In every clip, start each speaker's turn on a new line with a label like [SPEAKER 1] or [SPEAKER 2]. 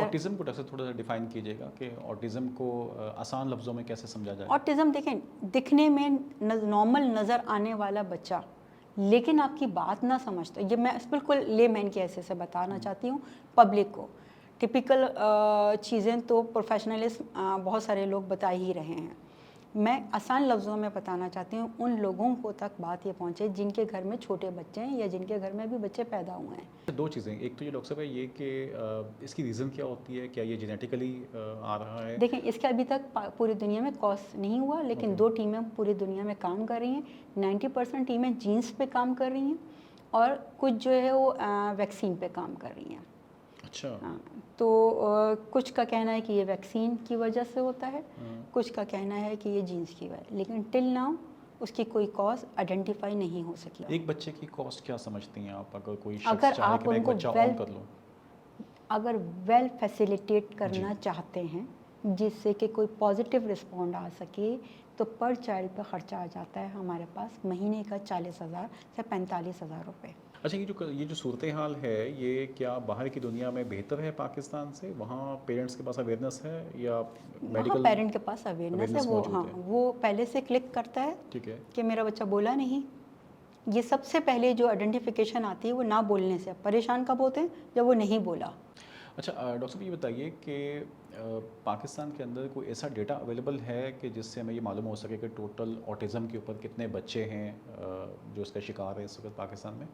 [SPEAKER 1] Autism को doctor थोड़ा सा डिफाइन कीजिएगा कि ऑटिज्म को आसान लफ्जों में कैसे समझा जाए।
[SPEAKER 2] ऑटिज्म देखें, दिखने में नॉर्मल नज़र आने वाला बच्चा लेकिन आपकी बात ना समझता, ये मैं बिल्कुल लेमैन के ऐसे से बताना चाहती हूँ पब्लिक को। टिपिकल चीज़ें तो प्रोफेशनलिस्ट बहुत सारे लोग बता ही रहे हैं। मैं आसान लफ्ज़ों में बताना चाहती हूँ उन लोगों को तक बात ये पहुँचे जिनके घर में छोटे बच्चे हैं या जिनके घर में अभी बच्चे पैदा हुए हैं।
[SPEAKER 1] दो चीज़ें, एक तो ये डॉक्टर साहब है ये कि इसकी रीज़न क्या होती है, क्या ये जेनेटिकली आ रहा है?
[SPEAKER 2] देखिए, इसका अभी तक पूरी दुनिया में कॉज नहीं हुआ, लेकिन दो टीमें पूरी दुनिया में काम कर रही हैं। 90% टीमें जीन्स पे काम कर रही हैं और कुछ जो है वो वैक्सीन पे काम कर रही हैं।
[SPEAKER 1] अच्छा।
[SPEAKER 2] हाँ, तो कुछ का कहना है कि ये वैक्सीन की वजह से होता है, कुछ का कहना है कि ये जीन्स की वजह, लेकिन टिल नाउ उसकी कोई कॉज आइडेंटिफाई नहीं हो सकी।
[SPEAKER 1] एक बच्चे की कॉस्ट क्या समझती हैं आप, अगर कोई
[SPEAKER 2] अगर
[SPEAKER 1] शख्स चाहे
[SPEAKER 2] आप
[SPEAKER 1] कि मैं एक
[SPEAKER 2] उनको
[SPEAKER 1] बच्चा
[SPEAKER 2] वेल
[SPEAKER 1] ऑन कर लूँ?
[SPEAKER 2] अगर वेल फैसिलिटेट करना चाहते हैं जिससे कि कोई पॉजिटिव रिस्पॉन्ड आ सके, तो पर चाइल्ड पर ख़र्चा आ जाता है हमारे पास महीने का 40,000 से 45,000 रुपये।
[SPEAKER 1] अच्छा, ये जो सूरत हाल है, ये क्या बाहर की दुनिया में बेहतर है पाकिस्तान से? वहाँ पेरेंट्स के पास अवेयरनेस है या
[SPEAKER 2] वहाँ
[SPEAKER 1] मेडिकल
[SPEAKER 2] पेरेंट के पास अवेयरनेस है, वो
[SPEAKER 1] मौजूद
[SPEAKER 2] हाँ
[SPEAKER 1] है?
[SPEAKER 2] वो पहले से क्लिक करता है
[SPEAKER 1] ठीक है।
[SPEAKER 2] कि मेरा बच्चा बोला नहीं। ये सबसे पहले जो आइडेंटिफिकेशन आती है वो ना बोलने से। परेशान कब होते हैं? जब वो नहीं बोला।
[SPEAKER 1] अच्छा डॉक्टर साहब, ये बताइए कि पाकिस्तान के अंदर कोई ऐसा डेटा अवेलेबल है कि जिससे हमें ये मालूम हो सके कि टोटल ऑटिज़म के ऊपर कितने बच्चे हैं जो इसका शिकार है इस वक्त पाकिस्तान में?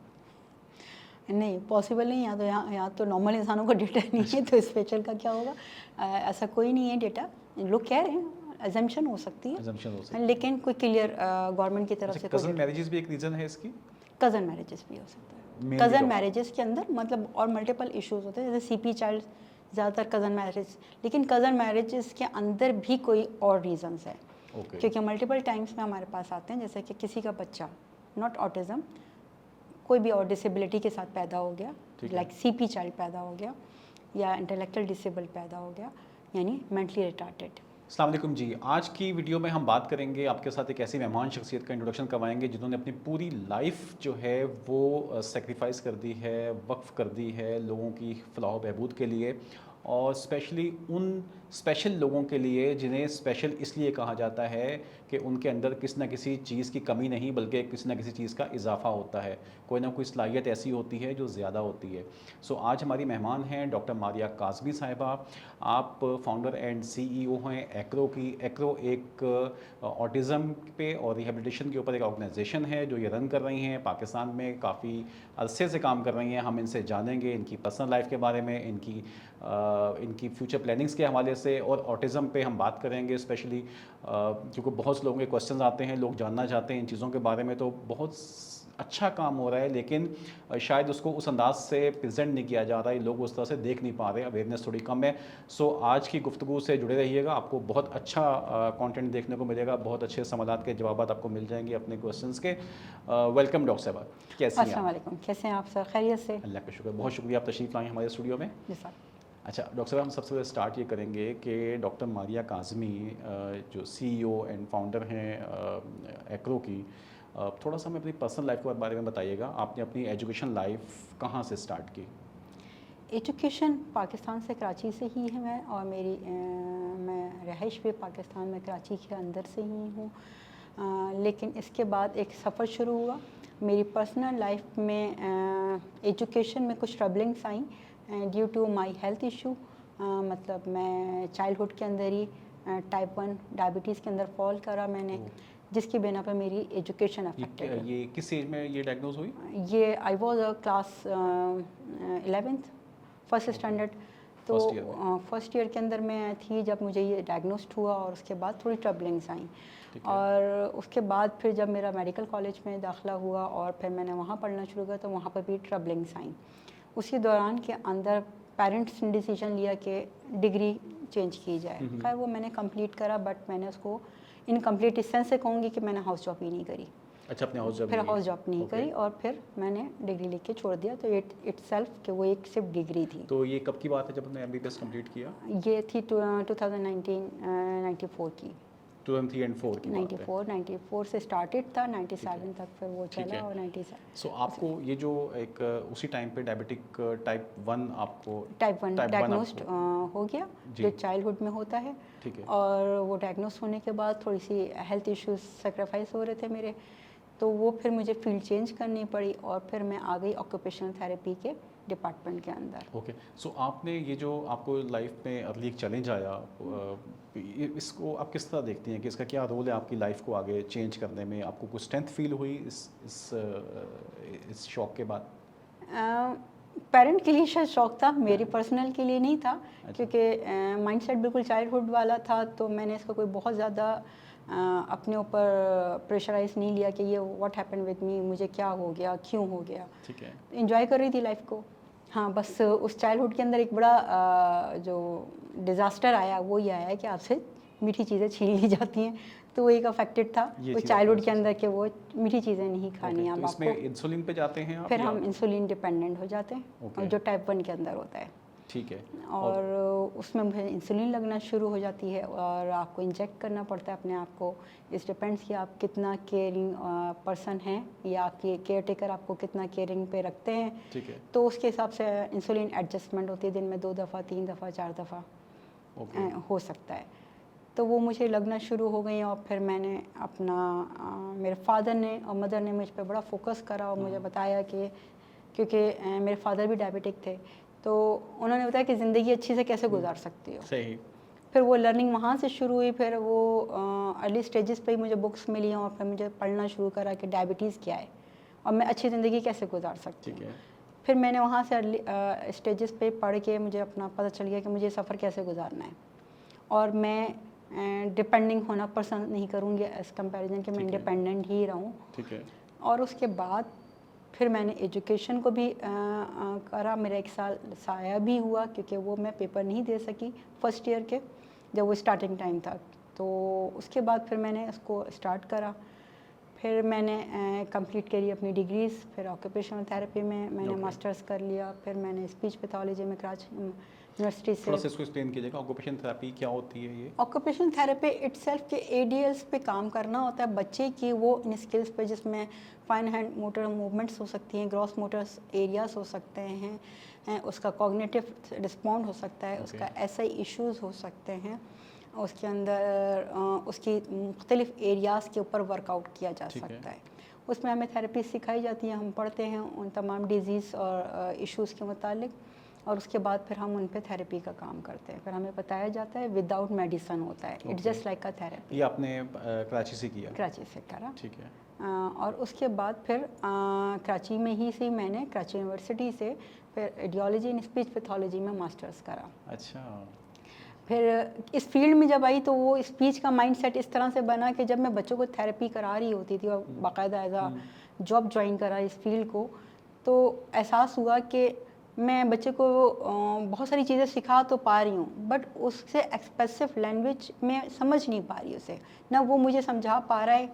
[SPEAKER 2] नहीं, पॉसिबल नहीं। यहाँ तो नॉर्मल इंसानों को डेटा नहीं है, तो स्पेशल का क्या होगा? ऐसा कोई नहीं है डेटा। लोग कह रहे हैं, अजम्पशन हो सकती है,
[SPEAKER 1] Assumption हो सकती है।
[SPEAKER 2] लेकिन कोई क्लियर गवर्नमेंट की तरफ
[SPEAKER 1] अच्छा,
[SPEAKER 2] से कोई
[SPEAKER 1] कज़न मैरिजेस भी एक रीज़न है इसकी?
[SPEAKER 2] कज़न मैरिजेस भी हो सकता है।
[SPEAKER 1] Mainly
[SPEAKER 2] कज़न
[SPEAKER 1] डॉ-
[SPEAKER 2] मैरिजेस के अंदर मतलब और मल्टीपल इश्यूज होते हैं, जैसे सीपी चाइल्ड, ज़्यादातर कज़न मैरिज, लेकिन कज़न मैरिजेस के अंदर भी कोई और रीजंस है।
[SPEAKER 1] ओके।
[SPEAKER 2] क्योंकि मल्टीपल टाइम्स में हमारे पास आते हैं, जैसे कि किसी का बच्चा नॉट ऑटिज़म, कोई भी और डिसेबिलिटी के साथ पैदा हो गया, लाइक सीपी चाइल्ड पैदा हो गया या इंटेलेक्चुअल डिसेबल पैदा हो गया, यानी मेंटली रिटार्डेड।
[SPEAKER 1] अस्सलाम वालेकुम जी। आज की वीडियो में हम बात करेंगे, आपके साथ एक ऐसी मेहमान शख्सियत का इंट्रोडक्शन करवाएंगे जिन्होंने अपनी पूरी लाइफ जो है वो सेक्रीफाइस कर दी है, वक्फ कर दी है लोगों की फलाह बहबूद के लिए, और स्पेशली उन स्पेशल लोगों के लिए जिन्हें स्पेशल इसलिए कहा जाता है कि उनके अंदर किसी न किसी चीज़ की कमी नहीं बल्कि किसी न किसी चीज़ का इजाफा होता है, कोई ना कोई सलाहियत ऐसी होती है जो ज़्यादा होती है। सो आज हमारी मेहमान हैं डॉक्टर मारिया काज़मी साहिबा। आप फाउंडर एंड सीईओ हैं एक्रो की। एक्रो एक ऑटिज़म पे और रिहेबिलिटेशन के ऊपर एक ऑर्गेनाइजेशन है जो ये रन कर रही हैं, पाकिस्तान में काफ़ी अरसे से काम कर रही हैं। हम इनसे जानेंगे इनकी पर्सनल लाइफ के बारे में, इनकी फ्यूचर प्लानिंग्स के हवाले से, और ऑटिज़म पे हम बात करेंगे स्पेशली क्योंकि बहुत से लोगों के क्वेश्चंस आते हैं, लोग जानना चाहते हैं इन चीज़ों के बारे में। तो बहुत अच्छा काम हो रहा है, लेकिन शायद उसको उस अंदाज से प्रेजेंट नहीं किया जा रहा है, लोग उस तरह से देख नहीं पा रहे, अवेयरनेस थोड़ी कम है। सो आज की गुफ्तगू से जुड़े रहिएगा, आपको बहुत अच्छा कंटेंट देखने को मिलेगा, बहुत अच्छे सवालात के जवाब आपको मिल जाएंगे अपने क्वेश्चंस के। वेलकम डॉक्टर साहब, कैसी हैं
[SPEAKER 2] अस्सलाम
[SPEAKER 1] आप?
[SPEAKER 2] वालेकुम, कैसे हैं आप सर? खैरियत से?
[SPEAKER 1] अल्लाह का शुक्र, बहुत शुक्रिया आप तशरीफ़ लाए हमारे स्टूडियो में।
[SPEAKER 2] जी सर।
[SPEAKER 1] अच्छा डॉक्टर साहब, हम सबसे पहले स्टार्ट ये करेंगे कि डॉक्टर मारिया काज़मी जो सीईओ एंड फाउंडर हैं एक्रो की, थोड़ा सा हमें अपनी पर्सनल लाइफ के बारे में बताइएगा। आपने अपनी एजुकेशन लाइफ कहाँ से स्टार्ट की?
[SPEAKER 2] एजुकेशन पाकिस्तान से, कराची से ही है मैं, और मेरी मैं रहाइश भी पाकिस्तान में कराची के अंदर से ही हूँ। लेकिन इसके बाद एक सफ़र शुरू हुआ मेरी पर्सनल लाइफ में। एजुकेशन में कुछ ट्रबलिंग्स आई due to my health issue. मतलब मैं चाइल्डहुड के अंदर ही टाइप 1 डायबिटीज़ के अंदर फॉल करा मैंने, जिसकी बिना पर मेरी एजुकेशन अफेक्टेड है।
[SPEAKER 1] ये किस एज में ये डायग्नोज हुई?
[SPEAKER 2] ये I was class 11th first standard. तो फर्स्ट ईयर के अंदर मैं थी जब मुझे ये डायग्नोस्ड हुआ, और उसके बाद थोड़ी ट्रबलिंग्स आई। और उसके बाद फिर जब मेरा मेडिकल कॉलेज में दाखिला हुआ और फिर मैंने वहाँ पढ़ना शुरू किया, तो वहाँ पर भी ट्रबलिंग्स आई। उसी दौरान के अंदर पेरेंट्स ने डिसीजन लिया कि डिग्री चेंज की जाए। खैर वो मैंने कंप्लीट करा, बट मैंने उसको इनकम्प्लीट इस सेंस से कहूँगी कि मैंने हाउस जॉब ही नहीं करी।
[SPEAKER 1] अच्छा, अपने हाउस जॉब
[SPEAKER 2] फिर हाउस जॉब नहीं करी और फिर मैंने डिग्री लेके छोड़ दिया। तो इटसेल्फ कि वो एक सिर्फ डिग्री थी।
[SPEAKER 1] तो ये कब की बात है जब आपने एमबीबीएस कंप्लीट किया?
[SPEAKER 2] ये थी 2019-94 की।
[SPEAKER 1] 2003 एंड 4 की बात है।
[SPEAKER 2] 94 से स्टार्टेड था, 97 तक फिर वो
[SPEAKER 1] ठीक
[SPEAKER 2] चला
[SPEAKER 1] है।
[SPEAKER 2] और 97
[SPEAKER 1] सो आपको ये जो एक उसी टाइम पे डायबिटिक टाइप 1 आपको
[SPEAKER 2] टाइप 1
[SPEAKER 1] टाइप 1
[SPEAKER 2] डायग्नोस्ड
[SPEAKER 1] आपको
[SPEAKER 2] हो गया,
[SPEAKER 1] जी।
[SPEAKER 2] जो चाइल्डहुड में होता है।
[SPEAKER 1] ठीक है।
[SPEAKER 2] और वो डायग्नोस होने के बाद थोड़ी सी हेल्थ इश्यूज सेक्रीफाइस हो रहे थे मेरे, तो वो फिर मुझे फील्ड चेंज करनी पड़ी और फिर मैं आ गई ऑक्यूपेशनल थेरेपी के डिपार्टमेंट के अंदर।
[SPEAKER 1] ओके। सो आपने ये जो आपको लाइफ में अर्ली एक चैलेंज आया, इसको आप किस तरह देखती हैं कि इसका क्या रोल है आपकी लाइफ को आगे चेंज करने में? आपको कुछ स्ट्रेंथ फील हुई इस शॉक के बाद?
[SPEAKER 2] पेरेंट के लिए शायद शौक था, मेरी
[SPEAKER 1] हाँ।
[SPEAKER 2] पर्सनल के लिए नहीं था,
[SPEAKER 1] अच्छा।
[SPEAKER 2] क्योंकि माइंडसेट बिल्कुल चाइल्डहुड वाला था, तो मैंने इसको कोई बहुत ज़्यादा अपने ऊपर प्रेशराइज नहीं लिया कि ये व्हाट हैपन विद मी, मुझे क्या हो गया, क्यों हो गया।
[SPEAKER 1] ठीक है।
[SPEAKER 2] एंजॉय कर रही थी लाइफ को। हाँ, बस उस चाइल्डहुड के अंदर एक बड़ा जो डिज़ास्टर आया वो ये आया कि आपसे मीठी चीज़ें छीन ली जाती हैं, तो वो एक अफेक्टेड था
[SPEAKER 1] ये
[SPEAKER 2] उस
[SPEAKER 1] चीज़
[SPEAKER 2] चाइल्डहुड
[SPEAKER 1] आपने
[SPEAKER 2] के अंदर
[SPEAKER 1] महसूस
[SPEAKER 2] कि वो मीठी चीज़ें नहीं खानी
[SPEAKER 1] ओके,
[SPEAKER 2] अब
[SPEAKER 1] तो इसमें
[SPEAKER 2] आपको।
[SPEAKER 1] इंसुलिन पे जाते हैं आप
[SPEAKER 2] फिर
[SPEAKER 1] या?
[SPEAKER 2] हम इंसुलिन डिपेंडेंट हो जाते हैं,
[SPEAKER 1] ओके।
[SPEAKER 2] और जो टाइप 1 के अंदर होता है।
[SPEAKER 1] ठीक है।
[SPEAKER 2] और उसमें मुझे इंसुलिन लगना शुरू हो जाती है और आपको इंजेक्ट करना पड़ता है अपने आप को। इस डिपेंड्स कि आप कितना केयरिंग पर्सन हैं या आपकी केयर टेकर आपको कितना केयरिंग पे रखते हैं,
[SPEAKER 1] ठीक है।
[SPEAKER 2] तो उसके हिसाब से इंसुलिन एडजस्टमेंट होती है, दिन में 2 दफ़ा 3 दफ़ा 4 दफ़ा
[SPEAKER 1] ओके।
[SPEAKER 2] हो सकता है। तो वो मुझे लगना शुरू हो गई और फिर मैंने अपना मेरे फादर ने और मदर ने मुझ पर बड़ा फोकस करा और मुझे बताया कि क्योंकि मेरे फादर भी डायबिटिक थे, तो उन्होंने बताया कि ज़िंदगी अच्छी से कैसे गुजार सकती हो।
[SPEAKER 1] सही।
[SPEAKER 2] फिर वो लर्निंग वहाँ से शुरू हुई, फिर वो अर्ली स्टेजेस पे ही मुझे बुक्स मिली और फिर मुझे पढ़ना शुरू करा कि डायबिटीज़ क्या है और मैं अच्छी ज़िंदगी कैसे गुजार सकती
[SPEAKER 1] ठीक
[SPEAKER 2] हूँ।
[SPEAKER 1] है।
[SPEAKER 2] फिर मैंने वहाँ से अर्ली स्टेजेस पे पढ़ के मुझे अपना पता चल गया कि मुझे सफ़र कैसे गुजारना है और मैं डिपेंडिंग होना पसंद नहीं करूँगी एज़ कंपैरिजन कि मैं
[SPEAKER 1] ठीक है।
[SPEAKER 2] इंडिपेंडेंट ही रहूँ।
[SPEAKER 1] ठीक है।
[SPEAKER 2] और उसके बाद फिर मैंने एजुकेशन को भी करा। मेरा 1 साल ज़ाया भी हुआ क्योंकि वो मैं पेपर नहीं दे सकी फर्स्ट ईयर के, जब वो स्टार्टिंग टाइम था। तो उसके बाद फिर मैंने उसको स्टार्ट करा। फिर मैंने कंप्लीट करी अपनी डिग्रीज़। फिर ऑक्यूपेशनल थेरेपी में मैंने
[SPEAKER 1] ओके।
[SPEAKER 2] मास्टर्स कर लिया। फिर मैंने स्पीच पैथोलॉजी में कराची यूनिवर्सिटी
[SPEAKER 1] थोड़ा
[SPEAKER 2] से।
[SPEAKER 1] सा इसको एक्सप्लेन कीजिएगा, ऑक्यूपेशन थेरेपी क्या होती है ये?
[SPEAKER 2] ऑक्यूपेशन थेरेपी इटसेल्फ के एडीएल्स पे काम करना होता है बच्चे की वो इन स्किल्स पे, जिसमें फाइन हैंड मोटर मूवमेंट्स हो सकती हैं, ग्रॉस मोटर एरियाज हो सकते हैं, उसका कॉग्निटिव रिस्पॉन्ड हो सकता है, उसका एसआई इश्यूज हो सकते हैं, उसके अंदर उसकी मुख्तलिफ एरियाज़ के ऊपर वर्कआउट किया जा सकता है। उसमें हमें थेरेपी सिखाई जाती है, हम पढ़ते हैं उन तमाम डिजीज़ और इश्यूज़ के मुतालिक, और उसके बाद फिर हम उन पे थेरेपी का काम करते हैं। फिर हमें बताया जाता है विदाउट मेडिसिन होता है, it's just like a therapy.
[SPEAKER 1] ये आपने कराची से किया?
[SPEAKER 2] कराची से करा।
[SPEAKER 1] ठीक है।
[SPEAKER 2] और उसके बाद फिर कराची में ही से मैंने कराची यूनिवर्सिटी से फिर आइडियोलॉजी एंड स्पीच पैथोलॉजी में मास्टर्स करा।
[SPEAKER 1] अच्छा।
[SPEAKER 2] फिर इस फील्ड में जब आई तो वो स्पीच का माइंडसेट इस तरह से बना कि जब मैं बच्चों को थेरेपी करा रही होती थी और बाकायदा एज आ जॉब ज्वाइन करा इस फील्ड को, तो एहसास हुआ कि मैं बच्चे को बहुत सारी चीज़ें सिखा तो पा रही हूँ, बट उससे एक्सप्रेसिव लैंग्वेज में समझ नहीं पा रही उसे, ना वो मुझे समझा पा रहा है,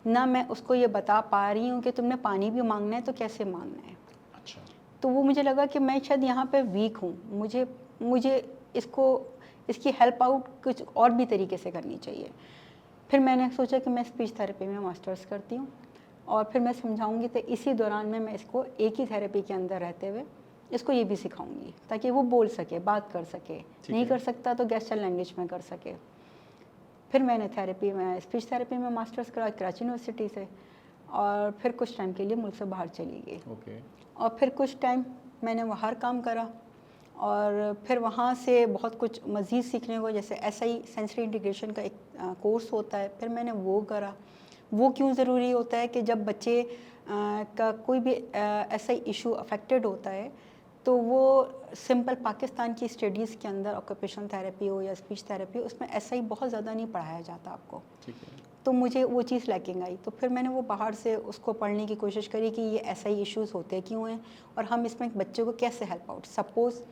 [SPEAKER 2] ना मैं उसको ये बता पा रही हूँ कि तुमने पानी भी मांगना है तो कैसे मांगना है।
[SPEAKER 1] अच्छा।
[SPEAKER 2] तो वो मुझे लगा कि मैं शायद यहाँ पे वीक हूँ, मुझे इसकी हेल्प आउट कुछ और भी तरीके से करनी चाहिए। फिर मैंने सोचा कि मैं स्पीच थेरेपी में मास्टर्स करती हूँ और फिर मैं समझाऊंगी, तो इसी दौरान में मैं इसको एक ही थेरेपी के अंदर रहते हुए इसको ये भी सिखाऊंगी ताकि वो बोल सके, बात कर सके, नहीं कर सकता तो गेस्चर लैंग्वेज में कर सके। फिर मैंने थेरेपी में स्पीच थेरेपी में मास्टर्स करा कराची यूनिवर्सिटी से, और फिर कुछ टाइम के लिए मुल्क से बाहर चली गई।
[SPEAKER 1] ओके।
[SPEAKER 2] और फिर कुछ टाइम मैंने बाहर काम करा और फिर वहाँ से बहुत कुछ मज़ीद सीखने को, जैसे एसआई सेंसरी इंटीग्रेशन का एक कोर्स होता है, फिर मैंने वो करा। वो क्यों ज़रूरी होता है कि जब बच्चे का कोई भी एसआई इशू अफेक्टेड होता है तो वो सिंपल पाकिस्तान की स्टडीज़ के अंदर ऑक्यूपेशनल थेरेपी हो या स्पीच थेरेपी, उसमें एसआई बहुत ज़्यादा नहीं पढ़ाया जाता आपको।
[SPEAKER 1] ठीक है।
[SPEAKER 2] तो मुझे वो चीज़ लैकिंग आई, तो फिर मैंने वो बाहर से उसको पढ़ने की कोशिश करी कि ये एसआई इश्यूज़ होते क्यों हैं और हम इसमें बच्चे को कैसे हेल्प आउट। सपोज़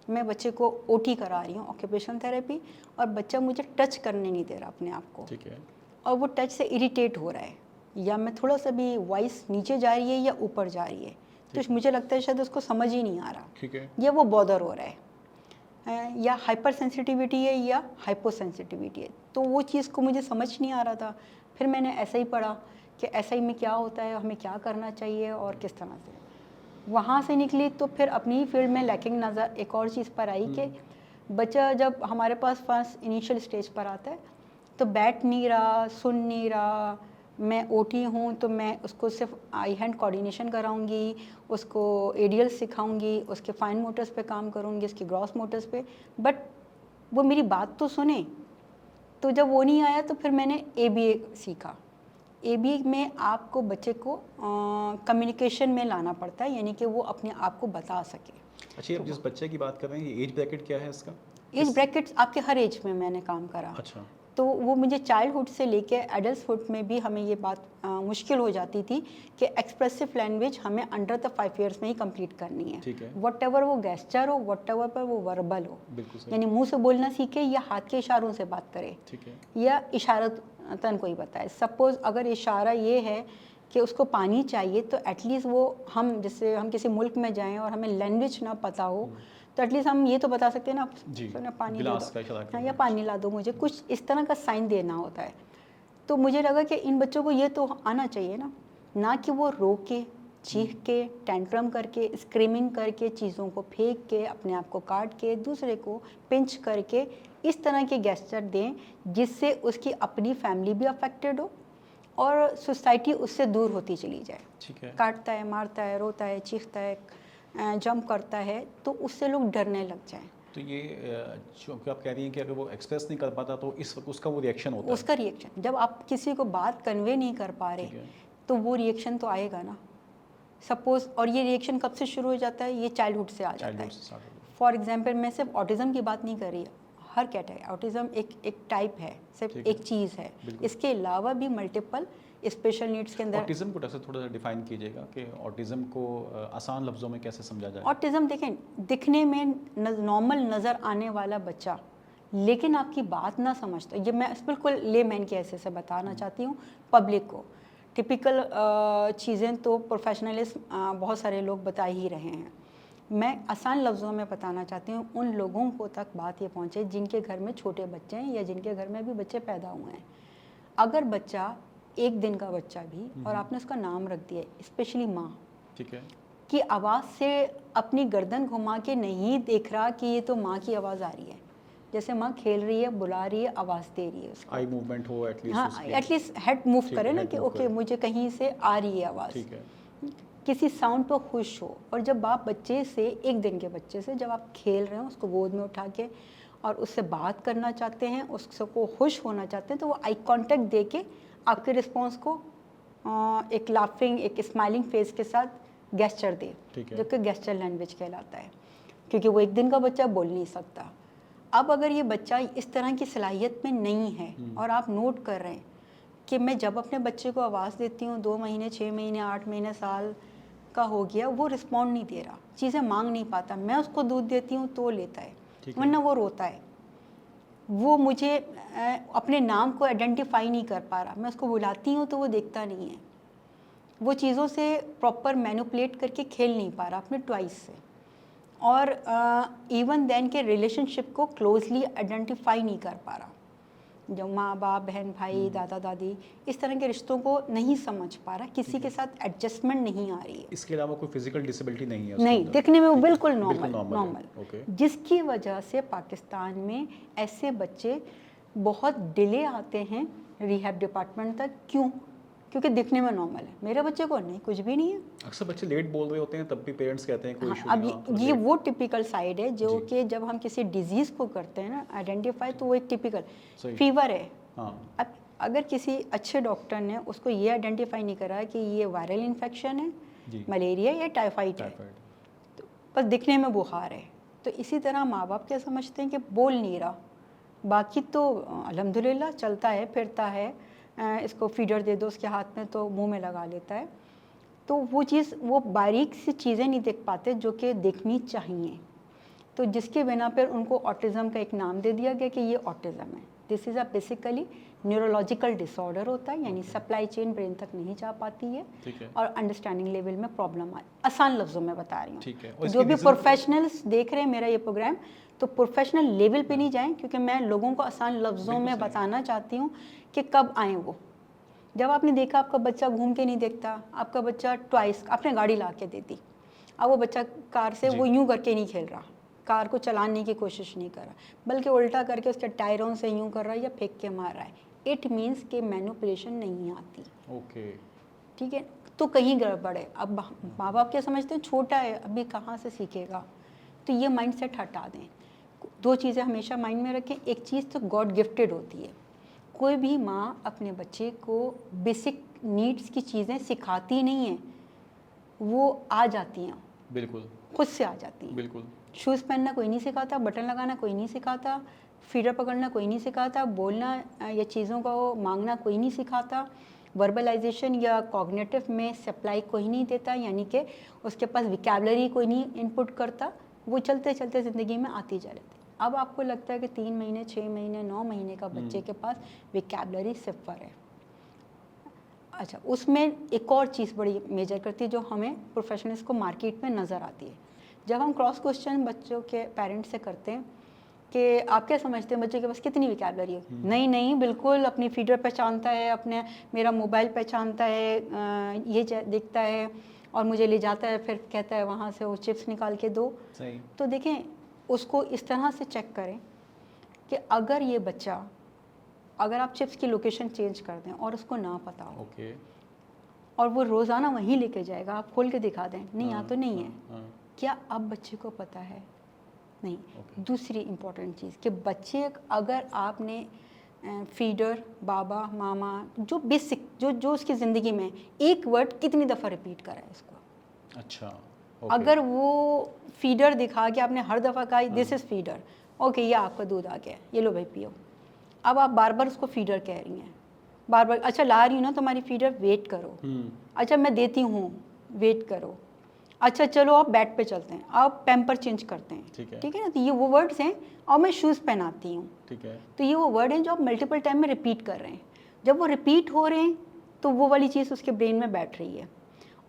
[SPEAKER 2] मैं बच्चे को ओटी करा रही हूँ, ऑक्यूपेशनल थेरेपी, और बच्चा मुझे टच करने नहीं दे रहा अपने आप को,
[SPEAKER 1] ठीक है।
[SPEAKER 2] और वो टच से इरिटेट हो रहा है, या मैं थोड़ा सा भी वॉइस नीचे जा रही है या ऊपर जा रही है, तो मुझे लगता है शायद उसको समझ ही नहीं आ रहा,
[SPEAKER 1] ठीक है।
[SPEAKER 2] या वो बॉदर हो रहा है। या हाइपर सेंसिटिविटी है या हाइपो सेंसिटिविटी है। तो वो चीज़ को मुझे समझ नहीं आ रहा था। फिर मैंने ऐसा ही पढ़ा कि एसआई में क्या होता है, हमें क्या करना चाहिए और किस तरह से। वहाँ से निकली तो फिर अपनी ही फील्ड में लैकिंग नज़र एक और चीज़ पर आई कि बच्चा जब हमारे पास फर्स्ट इनिशियल स्टेज पर आता है तो बैठ नहीं रहा, सुन नहीं रहा। मैं ओटी हूँ तो मैं उसको सिर्फ आई हैंड कोऑर्डिनेशन कराऊंगी, उसको एडियल सिखाऊंगी, उसके फाइन मोटर्स पे काम करूंगी, उसके ग्रॉस मोटर्स पे, बट वो मेरी बात तो सुने। तो जब वो नहीं आया तो फिर मैंने एबीए सीखा। एबीए में आपको बच्चे को कम्युनिकेशन में लाना पड़ता है, यानी कि वो अपने आप को बता सके।
[SPEAKER 1] अच्छा, अब जिस बच्चे की बात कर रहे हैं, ये एज ब्रैकेट क्या है इसका?
[SPEAKER 2] एज ब्रैकेट्स आपके हर एज में मैंने काम करा।
[SPEAKER 1] अच्छा।
[SPEAKER 2] तो वो मुझे चाइल्डहुड से लेके एडल्टहुड में भी हमें ये बात मुश्किल हो जाती थी कि एक्सप्रेसिव लैंग्वेज हमें अंडर द 5 इयर्स में ही कंप्लीट करनी है।
[SPEAKER 1] ठीक है।
[SPEAKER 2] वट एवर वो गेस्चर हो, वट एवर पर वो वर्बल हो,
[SPEAKER 1] बिल्कुल सही।
[SPEAKER 2] यानी मुंह से बोलना सीखे या हाथ के इशारों से बात करे।
[SPEAKER 1] ठीक है।
[SPEAKER 2] या इशारतन कोई बताए। सपोज अगर इशारा ये है कि उसको पानी चाहिए तो एटलीस्ट वो हम जैसे हम किसी मुल्क में जाएं और हमें लैंग्वेज ना पता हो तो एटलीस्ट हम ये तो बता सकते हैं ना, सुनो पानी दे
[SPEAKER 1] गिलास का
[SPEAKER 2] दो,
[SPEAKER 1] इशारा
[SPEAKER 2] हाँ,
[SPEAKER 1] करना।
[SPEAKER 2] या पानी ला दो मुझे, कुछ इस तरह का साइन देना होता है। तो मुझे लगा कि इन बच्चों को ये तो आना चाहिए ना कि वो रो के, चीख के, टेंट्रम करके, स्क्रीमिंग करके, चीज़ों को फेंक के, अपने आप को काट के, दूसरे को पिंच करके इस तरह के गेस्चर दें जिससे उसकी अपनी फैमिली भी अफेक्टेड हो और सोसाइटी उससे दूर होती चली जाए।
[SPEAKER 1] ठीक है।
[SPEAKER 2] काटता है, मारता है, रोता है, चीखता है, जंप करता है तो उससे लोग डरने लग जाएं।
[SPEAKER 1] तो ये जो आप कह रही हैं कि अगर वो एक्सप्रेस नहीं कर पाता तो इस वक्त उसका वो रिएक्शन होता है।
[SPEAKER 2] उसका रिएक्शन, जब आप किसी को बात कन्वे नहीं कर पा रहे तो वो रिएक्शन तो आएगा ना। सपोज, और ये रिएक्शन कब से शुरू हो जाता है? ये चाइल्डहुड से आ जाता है। फॉर एग्जाम्पल, मैं सिर्फ ऑटिज़म की बात नहीं कर रही, हर कैटेगरी। ऑटिज़म एक टाइप है, सिर्फ एक चीज़ है। इसके अलावा भी मल्टीपल स्पेशल नीड्स के अंदर।
[SPEAKER 1] ऑटिज्म को थोड़ा सा डिफाइन कीजिएगा कि ऑटिज्म को आसान लफ्जों में कैसे समझा जाए?
[SPEAKER 2] ऑटिज़म देखें, दिखने में नॉर्मल नज़र आने वाला बच्चा लेकिन आपकी बात ना समझता, ये मैं बिल्कुल लेमैन के ऐसे से बताना चाहती हूँ पब्लिक को। टिपिकल चीज़ें तो प्रोफेशनलिस्ट बहुत सारे लोग बता ही रहे हैं। मैं आसान लफ्ज़ों में बताना चाहती हूँ उन लोगों को तक बात ये पहुँचे जिनके घर में छोटे बच्चे हैं या जिनके घर में अभी बच्चे पैदा हुए हैं। अगर बच्चा एक दिन का बच्चा भी और आपने उसका नाम रख दिया, स्पेशली माँ, ठीक है, की आवाज़ से अपनी गर्दन घुमा के नहीं देख रहा कि ये तो माँ की आवाज़ आ रही है। जैसे माँ खेल रही है, बुला रही है, आवाज़ दे रही है उसको।
[SPEAKER 1] आई मूवमेंट हो एटलीस्ट,
[SPEAKER 2] हाँ, एटलीस्ट हेड मूव करे ना कि ओके मुझे कहीं से आ रही है आवाज़।
[SPEAKER 1] ठीक है।
[SPEAKER 2] किसी साउंड पर खुश हो। और जब आप बच्चे से, एक दिन के बच्चे से जब आप खेल रहे हो, उसको गोद में उठा के और उससे बात करना चाहते हैं, उसको खुश होना चाहते हैं, तो वो आई कांटेक्ट दे के आपके रिस्पॉन्स को एक लाफिंग, एक स्माइलिंग फेस के साथ गेस्चर दे, जो कि गेस्चर लैंग्वेज कहलाता है, क्योंकि वो एक दिन का बच्चा बोल नहीं सकता। अब अगर ये बच्चा इस तरह की सलाहियत में नहीं है और आप नोट कर रहे हैं कि मैं जब अपने बच्चे को आवाज़ देती हूँ 2 महीने, 6 महीने, 8 महीने, साल का हो गया, वो रिस्पॉन्ड नहीं दे रहा, चीज़ें मांग नहीं पाता, मैं उसको दूध देती हूँ तो लेता है, वरना वो रोता है, वो मुझे अपने नाम को आइडेंटिफाई नहीं कर पा रहा, मैं उसको बुलाती हूँ तो वो देखता नहीं है, वो चीज़ों से प्रॉपर मैनिपुलेट करके खेल नहीं पा रहा अपने टॉयज से, और इवन देन के रिलेशनशिप को क्लोजली आइडेंटिफाई नहीं कर पा रहा, जो माँ बाप, बहन भाई, दादा दादी, इस तरह के रिश्तों को नहीं समझ पा रहा, किसी के साथ एडजस्टमेंट नहीं आ रही है।
[SPEAKER 1] इसके अलावा कोई फिजिकल डिसेबिलिटी नहीं है?
[SPEAKER 2] नहीं, दिखने में वो बिल्कुल नॉर्मल, जिसकी वजह से पाकिस्तान में ऐसे बच्चे बहुत डिले आते हैं रिहैब डिपार्टमेंट तक। क्यों? क्योंकि दिखने में नॉर्मल है। मेरे बच्चे को नहीं, कुछ भी नहीं है।
[SPEAKER 1] अक्सर बच्चे लेट बोल रहे होते हैं, तब भी पेरेंट्स कहते हैं कोई इशू
[SPEAKER 2] नहीं। अब ये वो टिपिकल साइड है जो कि जब हम किसी डिजीज़ को करते हैं ना आइडेंटिफाई, तो वो एक टिपिकल फीवर है। अब अगर किसी अच्छे डॉक्टर ने उसको ये आइडेंटिफाई नहीं करा कि ये वायरल इन्फेक्शन है, मलेरिया या टाइफाइड है, तो बस दिखने में बुखार है, तो इसी तरह माँ बाप क्या समझते हैं कि बोल नहीं रहा, बाकी तो अल्हम्दुलिल्लाह चलता है, फिरता है, इसको फीडर दे दो उसके हाथ में तो मुंह में लगा लेता है। तो वो चीज़, वो बारीक सी चीज़ें नहीं देख पाते जो कि देखनी चाहिए, तो जिसके बिना पर उनको ऑटिज़म का एक नाम दे दिया गया कि ये ऑटिज़म है। This is a basically neurological disorder होता है, यानी सप्लाई चेन ब्रेन तक नहीं जा पाती है और अंडरस्टैंडिंग लेवल में प्रॉब्लम आसान लफ्ज़ों में बता रही हूँ। जो भी प्रोफेशनल्स देख रहे हैं मेरा ये प्रोग्राम, तो प्रोफेशनल लेवल पे नहीं जाएं, क्योंकि मैं लोगों को आसान लफ्ज़ों में बताना चाहती हूँ कि कब आएँ वो। जब आपने देखा आपका बच्चा घूम के नहीं देखता, आपका बच्चा ट्वाइस आपने गाड़ी ला के दे दी, अब वो बच्चा कार से वो यूं करके नहीं खेल रहा, कार को चलाने की कोशिश नहीं कर रहा, बल्कि उल्टा करके उसके टायरों से यूं कर रहा है या फेंक के मार रहा है, इट मीन्स कि मैनिपुलेशन नहीं आती।
[SPEAKER 1] ओके,
[SPEAKER 2] ठीक है, तो कहीं गड़बड़ है। अब माँ बाप क्या समझते हैं, छोटा है अभी कहाँ से सीखेगा, तो ये माइंडसेट हटा दें। दो चीज़ें हमेशा माइंड में रखें, एक चीज़ तो गॉड गिफ्टेड होती है, कोई भी माँ अपने बच्चे को बेसिक नीड्स की चीज़ें सिखाती नहीं है, वो आ जाती हैं,
[SPEAKER 1] बिल्कुल
[SPEAKER 2] खुद से आ जाती हैं।
[SPEAKER 1] बिल्कुल।
[SPEAKER 2] शूज़ पहनना कोई नहीं सिखाता, बटन लगाना कोई नहीं सिखाता, फीडर पकड़ना कोई नहीं सिखाता, बोलना या चीज़ों को मांगना कोई नहीं सिखाता, वर्बलाइजेशन या कॉग्निटिव में सप्लाई कोई नहीं देता, यानी कि उसके पास विकैबलरी कोई नहीं इनपुट करता, वो चलते चलते ज़िंदगी में आती जा रहती। अब आपको लगता है कि 3 महीने 6 महीने 9 महीने का बच्चे के पास विकैबलरी सिफर है। अच्छा, उसमें एक और चीज़ बड़ी मेजर करती है जो हमें प्रोफेशनल्स को मार्केट में नज़र आती है। जब हम क्रॉस क्वेश्चन बच्चों के पेरेंट्स से करते हैं कि आप क्या समझते हैं बच्चे के पास कितनी विकैबलरी है, नहीं नहीं बिल्कुल अपनी फीडर पहचानता है, अपने मेरा मोबाइल पहचानता है, ये देखता है और मुझे ले जाता है, फिर कहता है वहाँ से वो चिप्स निकाल के दो।
[SPEAKER 1] सही।
[SPEAKER 2] तो देखें, उसको इस तरह से चेक करें कि अगर ये बच्चा, अगर आप चिप्स की लोकेशन चेंज कर दें और उसको ना पता हो, और वो रोज़ाना वहीं लेके जाएगा, आप खोल के दिखा दें, नहीं यहाँ तो नहीं है, क्या अब बच्चे को पता है? नहीं। दूसरी इम्पॉर्टेंट चीज़ कि बच्चे, अगर आपने फीडर, बाबा, मामा, जो बेसिक जो उसकी ज़िंदगी में एक वर्ड कितनी दफ़ा रिपीट करा है इसको।
[SPEAKER 1] अच्छा,
[SPEAKER 2] अगर वो फीडर दिखा के आपने हर दफ़ा कहा दिस इज़ फीडर, ओके ये आपका दूध आ गया, ये लो भाई पियो, अब आप बार बार उसको फीडर कह रही हैं, बार बार, अच्छा ला रही हूँ ना तुम्हारी फीडर, वेट करो, अच्छा मैं देती हूँ, वेट करो, अच्छा चलो आप बेड पे चलते हैं, आप पैम्पर चेंज करते हैं, ठीक है ना, तो ये वो वर्ड्स हैं, और मैं शूज़ पहनाती हूँ,
[SPEAKER 1] ठीक है,
[SPEAKER 2] तो ये वो वर्ड हैं जो आप मल्टीपल टाइम में रिपीट कर रहे हैं। जब वो रिपीट हो रहे हैं तो वो वाली चीज़ उसके ब्रेन में बैठ रही है,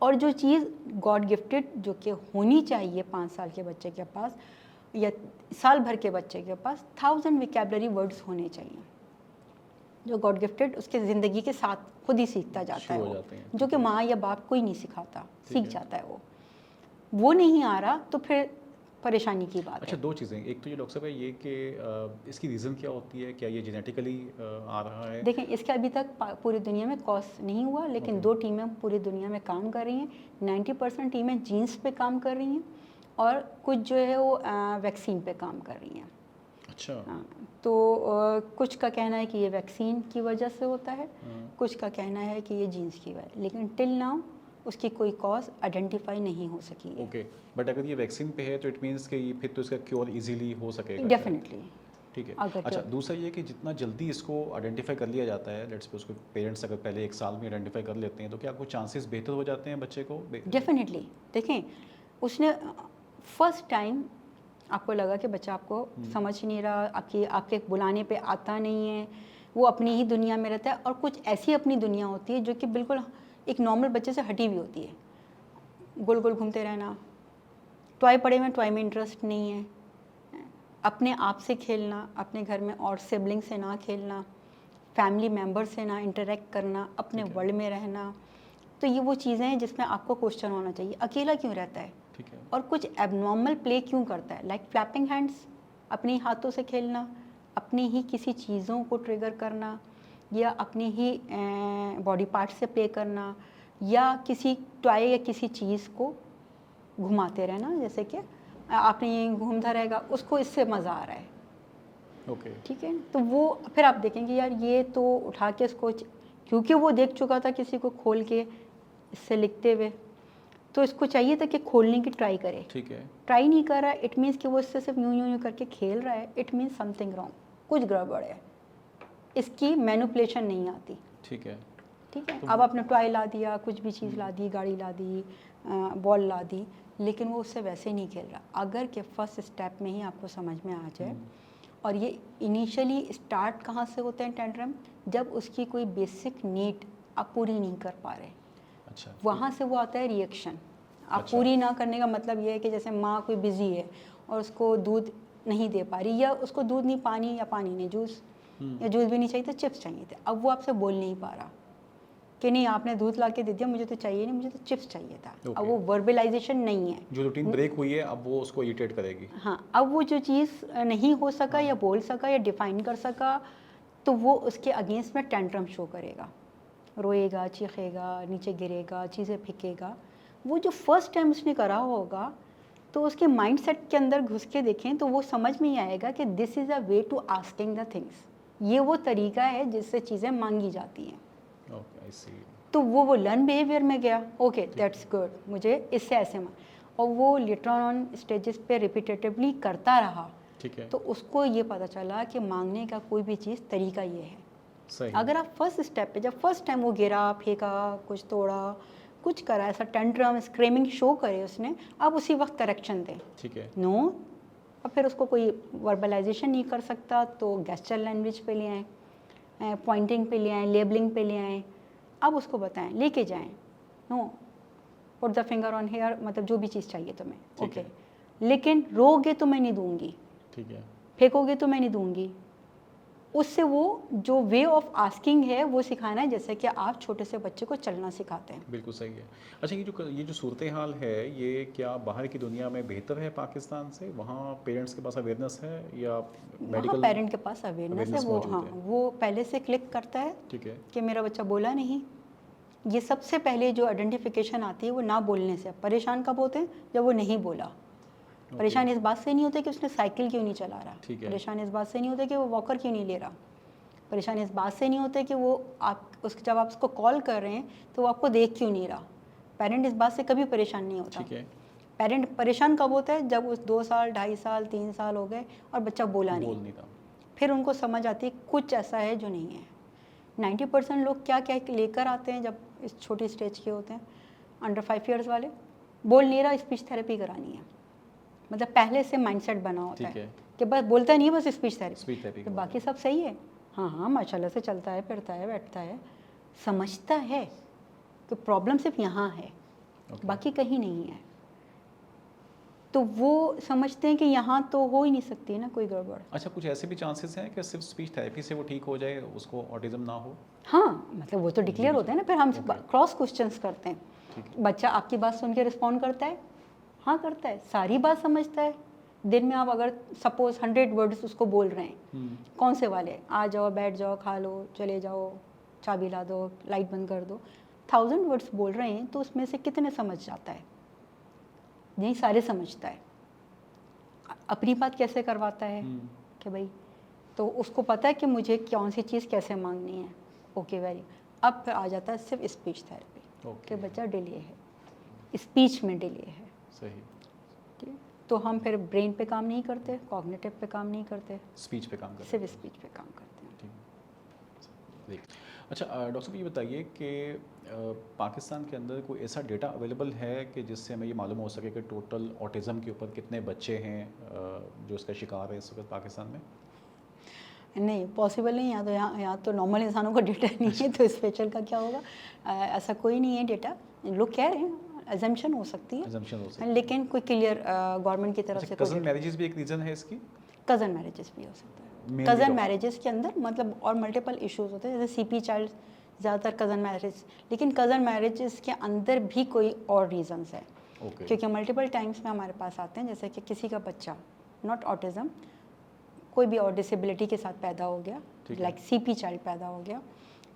[SPEAKER 2] और जो चीज़ गॉड गिफ्टेड जो कि होनी चाहिए 5 साल के बच्चे के पास या साल भर के बच्चे के पास 1000 विकैबलरी वर्ड्स होने चाहिए, जो गॉड गिफ्टेड उसके ज़िंदगी के साथ खुद ही सीखता जाता है वो, जो कि माँ या बाप कोई नहीं सिखाता, सीख जाता है वो नहीं आ रहा तो फिर परेशानी की बात है।
[SPEAKER 1] अच्छा, 2 चीज़ें, एक तो ये डॉक्टर साहब ये कि इसकी रीज़न क्या होती है, क्या ये जेनेटिकली आ रहा है?
[SPEAKER 2] देखें, इसका अभी तक पूरी दुनिया में कॉज नहीं हुआ, लेकिन 2 टीमें पूरी दुनिया में काम कर रही हैं, 90% टीमें जीन्स पे काम कर रही हैं और कुछ जो है वो वैक्सीन पे काम कर रही हैं।
[SPEAKER 1] अच्छा।
[SPEAKER 2] तो कुछ का कहना है कि ये वैक्सीन की वजह से होता है, कुछ का कहना है कि ये जीन्स की वजह, लेकिन टिल नाउ उसकी कोई कॉज आइडेंटिफाई नहीं हो सकी है।
[SPEAKER 1] ओके, बट अगर ये वैक्सीन पे है तो इट मीन्स कि फिर तो इसका क्योर इजीली हो सकेगा।
[SPEAKER 2] डेफिनेटली,
[SPEAKER 1] ठीक है। अच्छा, दूसरा ये कि जितना जल्दी इसको आइडेंटिफाई कर लिया जाता है, लेट्स सपोज उसको पेरेंट्स अगर पहले 1 साल में आइडेंटिफाई कर लेते हैं तो क्या कुछ चांसेस बेहतर हो जाते हैं बच्चे को?
[SPEAKER 2] डेफिनेटली। देखें, उसने फर्स्ट टाइम आपको लगा कि बच्चा आपको समझ नहीं रहा, आपके बुलाने पे आता नहीं है, वो अपनी ही दुनिया में रहता है, और कुछ ऐसी अपनी दुनिया होती है जो कि बिल्कुल एक नॉर्मल बच्चे से हटी हुई होती है, गोल गोल घूमते रहना, टॉय पड़े में टॉय में इंटरेस्ट नहीं है, अपने आप से खेलना, अपने घर में और सिबलिंग से ना खेलना, फैमिली मेम्बर से ना इंटरेक्ट करना, अपने वर्ल्ड में रहना, तो ये वो चीज़ें हैं जिसमें आपको क्वेश्चन होना चाहिए, अकेला क्यों रहता है,
[SPEAKER 1] ठीक है,
[SPEAKER 2] और कुछ एबनॉर्मल प्ले क्यों करता है, लाइक फ्लैपिंग हैंड्स, अपने हाथों से खेलना, अपनी ही किसी चीज़ों को ट्रिगर करना, या अपनी ही बॉडी पार्ट से प्ले करना, या किसी टॉय या किसी चीज़ को घुमाते रहना, जैसे कि आपने ये घूमता रहेगा, उसको इससे मज़ा आ रहा है,
[SPEAKER 1] ओके,
[SPEAKER 2] ठीक है, तो वो फिर आप देखेंगे यार ये तो उठा के इसको, क्योंकि वो देख चुका था किसी को खोल के इससे लिखते हुए, तो इसको चाहिए था कि खोलने की ट्राई करे,
[SPEAKER 1] ठीक है,
[SPEAKER 2] ट्राई नहीं कर रहा है, इट मीन्स कि वो इससे सिर्फ यूं यूं यूं करके खेल रहा है, इट मीन्स समथिंग रॉन्ग, कुछ गड़बड़ है, इसकी मैनिपुलेशन नहीं आती,
[SPEAKER 1] ठीक है,
[SPEAKER 2] ठीक है। अब आपने टॉय ला दिया, कुछ भी चीज़ ला दी, गाड़ी ला दी, बॉल ला दी, लेकिन वो उससे वैसे नहीं खेल रहा। अगर के फर्स्ट स्टेप में ही आपको समझ में आ जाए और ये इनिशियली स्टार्ट कहाँ से होते हैं टेंट्रम, जब उसकी कोई बेसिक नीड आप पूरी नहीं कर पा रहे,
[SPEAKER 1] अच्छा,
[SPEAKER 2] वहाँ से वो आता है रिएक्शन। आप
[SPEAKER 1] अच्छा।
[SPEAKER 2] पूरी ना करने का मतलब ये है कि जैसे माँ कोई बिजी है और उसको दूध नहीं दे पा रही, या उसको दूध नहीं, पानी, या पानी नहीं जूस, या जूस भी नहीं चाहिए तो चिप्स चाहिए थे, अब वो आपसे बोल नहीं पा रहा कि नहीं आपने दूध ला के दे दिया, मुझे तो चाहिए नहीं, मुझे तो चिप्स चाहिए था। अब
[SPEAKER 1] Okay.
[SPEAKER 2] वो वर्बलाइजेशन नहीं है।
[SPEAKER 1] जो रूटीन ब्रेक हुई है अब वो उसको इरिटेट करेगी।
[SPEAKER 2] हाँ, अब वो जो चीज़ नहीं हो सका या बोल सका या डिफाइन कर सका, तो वो उसके अगेंस्ट में टेंट्रम शो करेगा, रोएगा, चीखेगा, नीचे गिरेगा, चीज़ें फेंकेगा। वो जो फर्स्ट टाइम उसने करा होगा, तो उसके माइंडसेट के अंदर घुस के देखें तो वो समझ में ही आएगा कि this is a way to asking the things. ये वो तरीका है जिससे चीज़ें मांगी जाती हैं।
[SPEAKER 1] Okay, I see.
[SPEAKER 2] तो वो लर्न बिहेवियर में गया, ओके दैट्स गुड, मुझे इससे ऐसे और वो लेटर ऑन स्टेजेस पे रिपीटेटिवली करता रहा,
[SPEAKER 1] ठीक है,
[SPEAKER 2] तो उसको ये पता चला कि मांगने का कोई भी चीज़ तरीका ये है।
[SPEAKER 1] सही।
[SPEAKER 2] अगर आप फर्स्ट स्टेप पे, जब फर्स्ट टाइम वो गिरा, फेंका, कुछ तोड़ा, कुछ करा, ऐसा टेंट्रम स्क्रीमिंग शो करे उसने, अब उसी वक्त करेक्शन दें।
[SPEAKER 1] ठीक है,
[SPEAKER 2] नो, अब फिर उसको कोई वर्बलाइजेशन नहीं कर सकता तो गेस्चर लैंग्वेज पे ले आएँ, पॉइंटिंग पे ले आएँ, लेबलिंग पे ले आएँ, अब उसको बताएं, लेके जाएं। No, put the finger on here, मतलब जो भी चीज़ चाहिए तुम्हें,
[SPEAKER 1] ठीक
[SPEAKER 2] ओके,
[SPEAKER 1] है।
[SPEAKER 2] लेकिन रोगे तो मैं नहीं दूंगी,
[SPEAKER 1] ठीक है,
[SPEAKER 2] फेंकोगे तो मैं नहीं दूंगी। उससे वो जो वे ऑफ आस्किंग है वो सिखाना है, जैसे कि आप छोटे से बच्चे को चलना सिखाते हैं।
[SPEAKER 1] बिल्कुल सही है। अच्छा, ये जो सूरत हाल है, ये क्या बाहर की दुनिया में बेहतर है पाकिस्तान से? वहाँ पेरेंट्स के पास अवेयरनेस है या
[SPEAKER 2] वहाँ
[SPEAKER 1] मेडिकल
[SPEAKER 2] पेरेंट के पास अवेयरनेस है, वो
[SPEAKER 1] मौजूद
[SPEAKER 2] हाँ,
[SPEAKER 1] है?
[SPEAKER 2] वो पहले से क्लिक करता है
[SPEAKER 1] ठीक है,
[SPEAKER 2] कि मेरा बच्चा बोला नहीं। ये सबसे पहले जो आइडेंटिफिकेशन आती है वो ना बोलने से। परेशान कब होते हैं? जब वो नहीं बोला। परेशान इस बात से नहीं होते कि उसने साइकिल क्यों नहीं चला रहा,
[SPEAKER 1] ठीक है।
[SPEAKER 2] परेशान इस बात से नहीं होते कि वो वॉकर क्यों नहीं ले रहा, परेशान इस बात से नहीं होते कि वो जब आप उसको कॉल कर रहे हैं तो वो आपको देख क्यों नहीं रहा। पेरेंट इस बात से कभी परेशान नहीं होता।
[SPEAKER 1] ठीक है,
[SPEAKER 2] पेरेंट परेशान कब होता है? जब उस 2 साल, 2.5 साल, 3 साल हो गए और बच्चा बोला
[SPEAKER 1] बोल
[SPEAKER 2] नहीं।
[SPEAKER 1] नहीं था।
[SPEAKER 2] फिर उनको समझ आती है कुछ ऐसा है जो नहीं है। 90% लोग क्या क्या लेकर आते हैं जब इस छोटी स्टेज के होते हैं, अंडर 5 ईयर्स वाले, बोल नहीं रहा, स्पीच थेरेपी करानी है। मतलब पहले से माइंडसेट बना होता
[SPEAKER 1] ठीक
[SPEAKER 2] है
[SPEAKER 1] है,
[SPEAKER 2] कि बस बोलता नहीं है, बस स्पीच थेरेपी।
[SPEAKER 1] स्पीच थेरेपी
[SPEAKER 2] तो
[SPEAKER 1] के
[SPEAKER 2] बाकी सब सही है, हाँ हाँ माशाल्लाह से चलता है, फिरता है, बैठता है, समझता है कि प्रॉब्लम सिर्फ यहाँ है,
[SPEAKER 1] ओके।
[SPEAKER 2] बाकी कहीं नहीं है। तो वो समझते हैं कि यहाँ तो हो ही नहीं सकती ना कोई गड़बड़।
[SPEAKER 1] अच्छा, कुछ ऐसे भी चांसेस हैं कि सिर्फ स्पीच थेरेपी से वो ठीक हो जाए, उसको ऑटिज्म ना हो?
[SPEAKER 2] हाँ, मतलब वो तो डिक्लेयर होता है ना, फिर हम क्रॉस क्वेश्चंस करते हैं।
[SPEAKER 1] ठीक
[SPEAKER 2] बच्चा आपकी बात सुन के रिस्पॉन्ड करता है, हाँ करता है, सारी बात समझता है। दिन में आप अगर सपोज 100 वर्ड्स उसको बोल रहे हैं, कौन से वाले? आ जाओ, बैठ जाओ, खा लो, चले जाओ, चाबी ला दो, लाइट बंद कर दो, 1000 वर्ड्स बोल रहे हैं, तो उसमें से कितने समझ जाता है? नहीं, सारे समझता है। अपनी बात कैसे करवाता है कि भाई, तो उसको पता है कि मुझे कौन सी चीज़ कैसे मांगनी है। Okay, very. अब फिर आ जाता है सिर्फ स्पीच थेरेपी कि बच्चा डिले है, स्पीच में डिले है।
[SPEAKER 1] सही।
[SPEAKER 2] ठीक है, तो हम फिर ब्रेन पे काम नहीं करते, कॉग्निटिव पे काम नहीं करते,
[SPEAKER 1] स्पीच पे काम करते
[SPEAKER 2] सिर्फ स्पीच पे काम करते हैं।
[SPEAKER 1] ठीक। अच्छा, डॉक्टर साहब ये बताइए कि पाकिस्तान के अंदर कोई ऐसा डेटा अवेलेबल है कि जिससे हमें ये मालूम हो सके कि टोटल ऑटिज़म के ऊपर कितने बच्चे हैं जो इसका शिकार है इस वक्त पाकिस्तान में?
[SPEAKER 2] नहीं, पॉसिबल नहीं। यहाँ तो नॉर्मल इंसानों का डेटा नहीं है, तो स्पेशल का क्या होगा? ऐसा कोई नहीं है डेटा। लोग कह रहे हैं, अजम्पशन हो सकती है,
[SPEAKER 1] Assumption हो सकती है।
[SPEAKER 2] लेकिन कोई क्लियर गवर्नमेंट की तरफ से
[SPEAKER 1] कज़न मैरिजेस भी एक रीज़न है इसकी?
[SPEAKER 2] कज़न मैरिजेस भी हो सकता है।
[SPEAKER 1] Mainly
[SPEAKER 2] कज़न
[SPEAKER 1] doctor-
[SPEAKER 2] मैरिजेस के अंदर मतलब और मल्टीपल इश्यूज होते हैं, जैसे सीपी चाइल्ड, ज़्यादातर कज़न मैरिज, लेकिन कज़न मैरिजेस के अंदर भी कोई और रीजंस है।
[SPEAKER 1] ओके।
[SPEAKER 2] क्योंकि मल्टीपल टाइम्स में हमारे पास आते हैं, जैसे कि किसी का बच्चा नॉट ऑटिज्म, कोई भी और डिसेबिलिटी के साथ पैदा हो गया, लाइक सीपी चाइल्ड पैदा हो गया,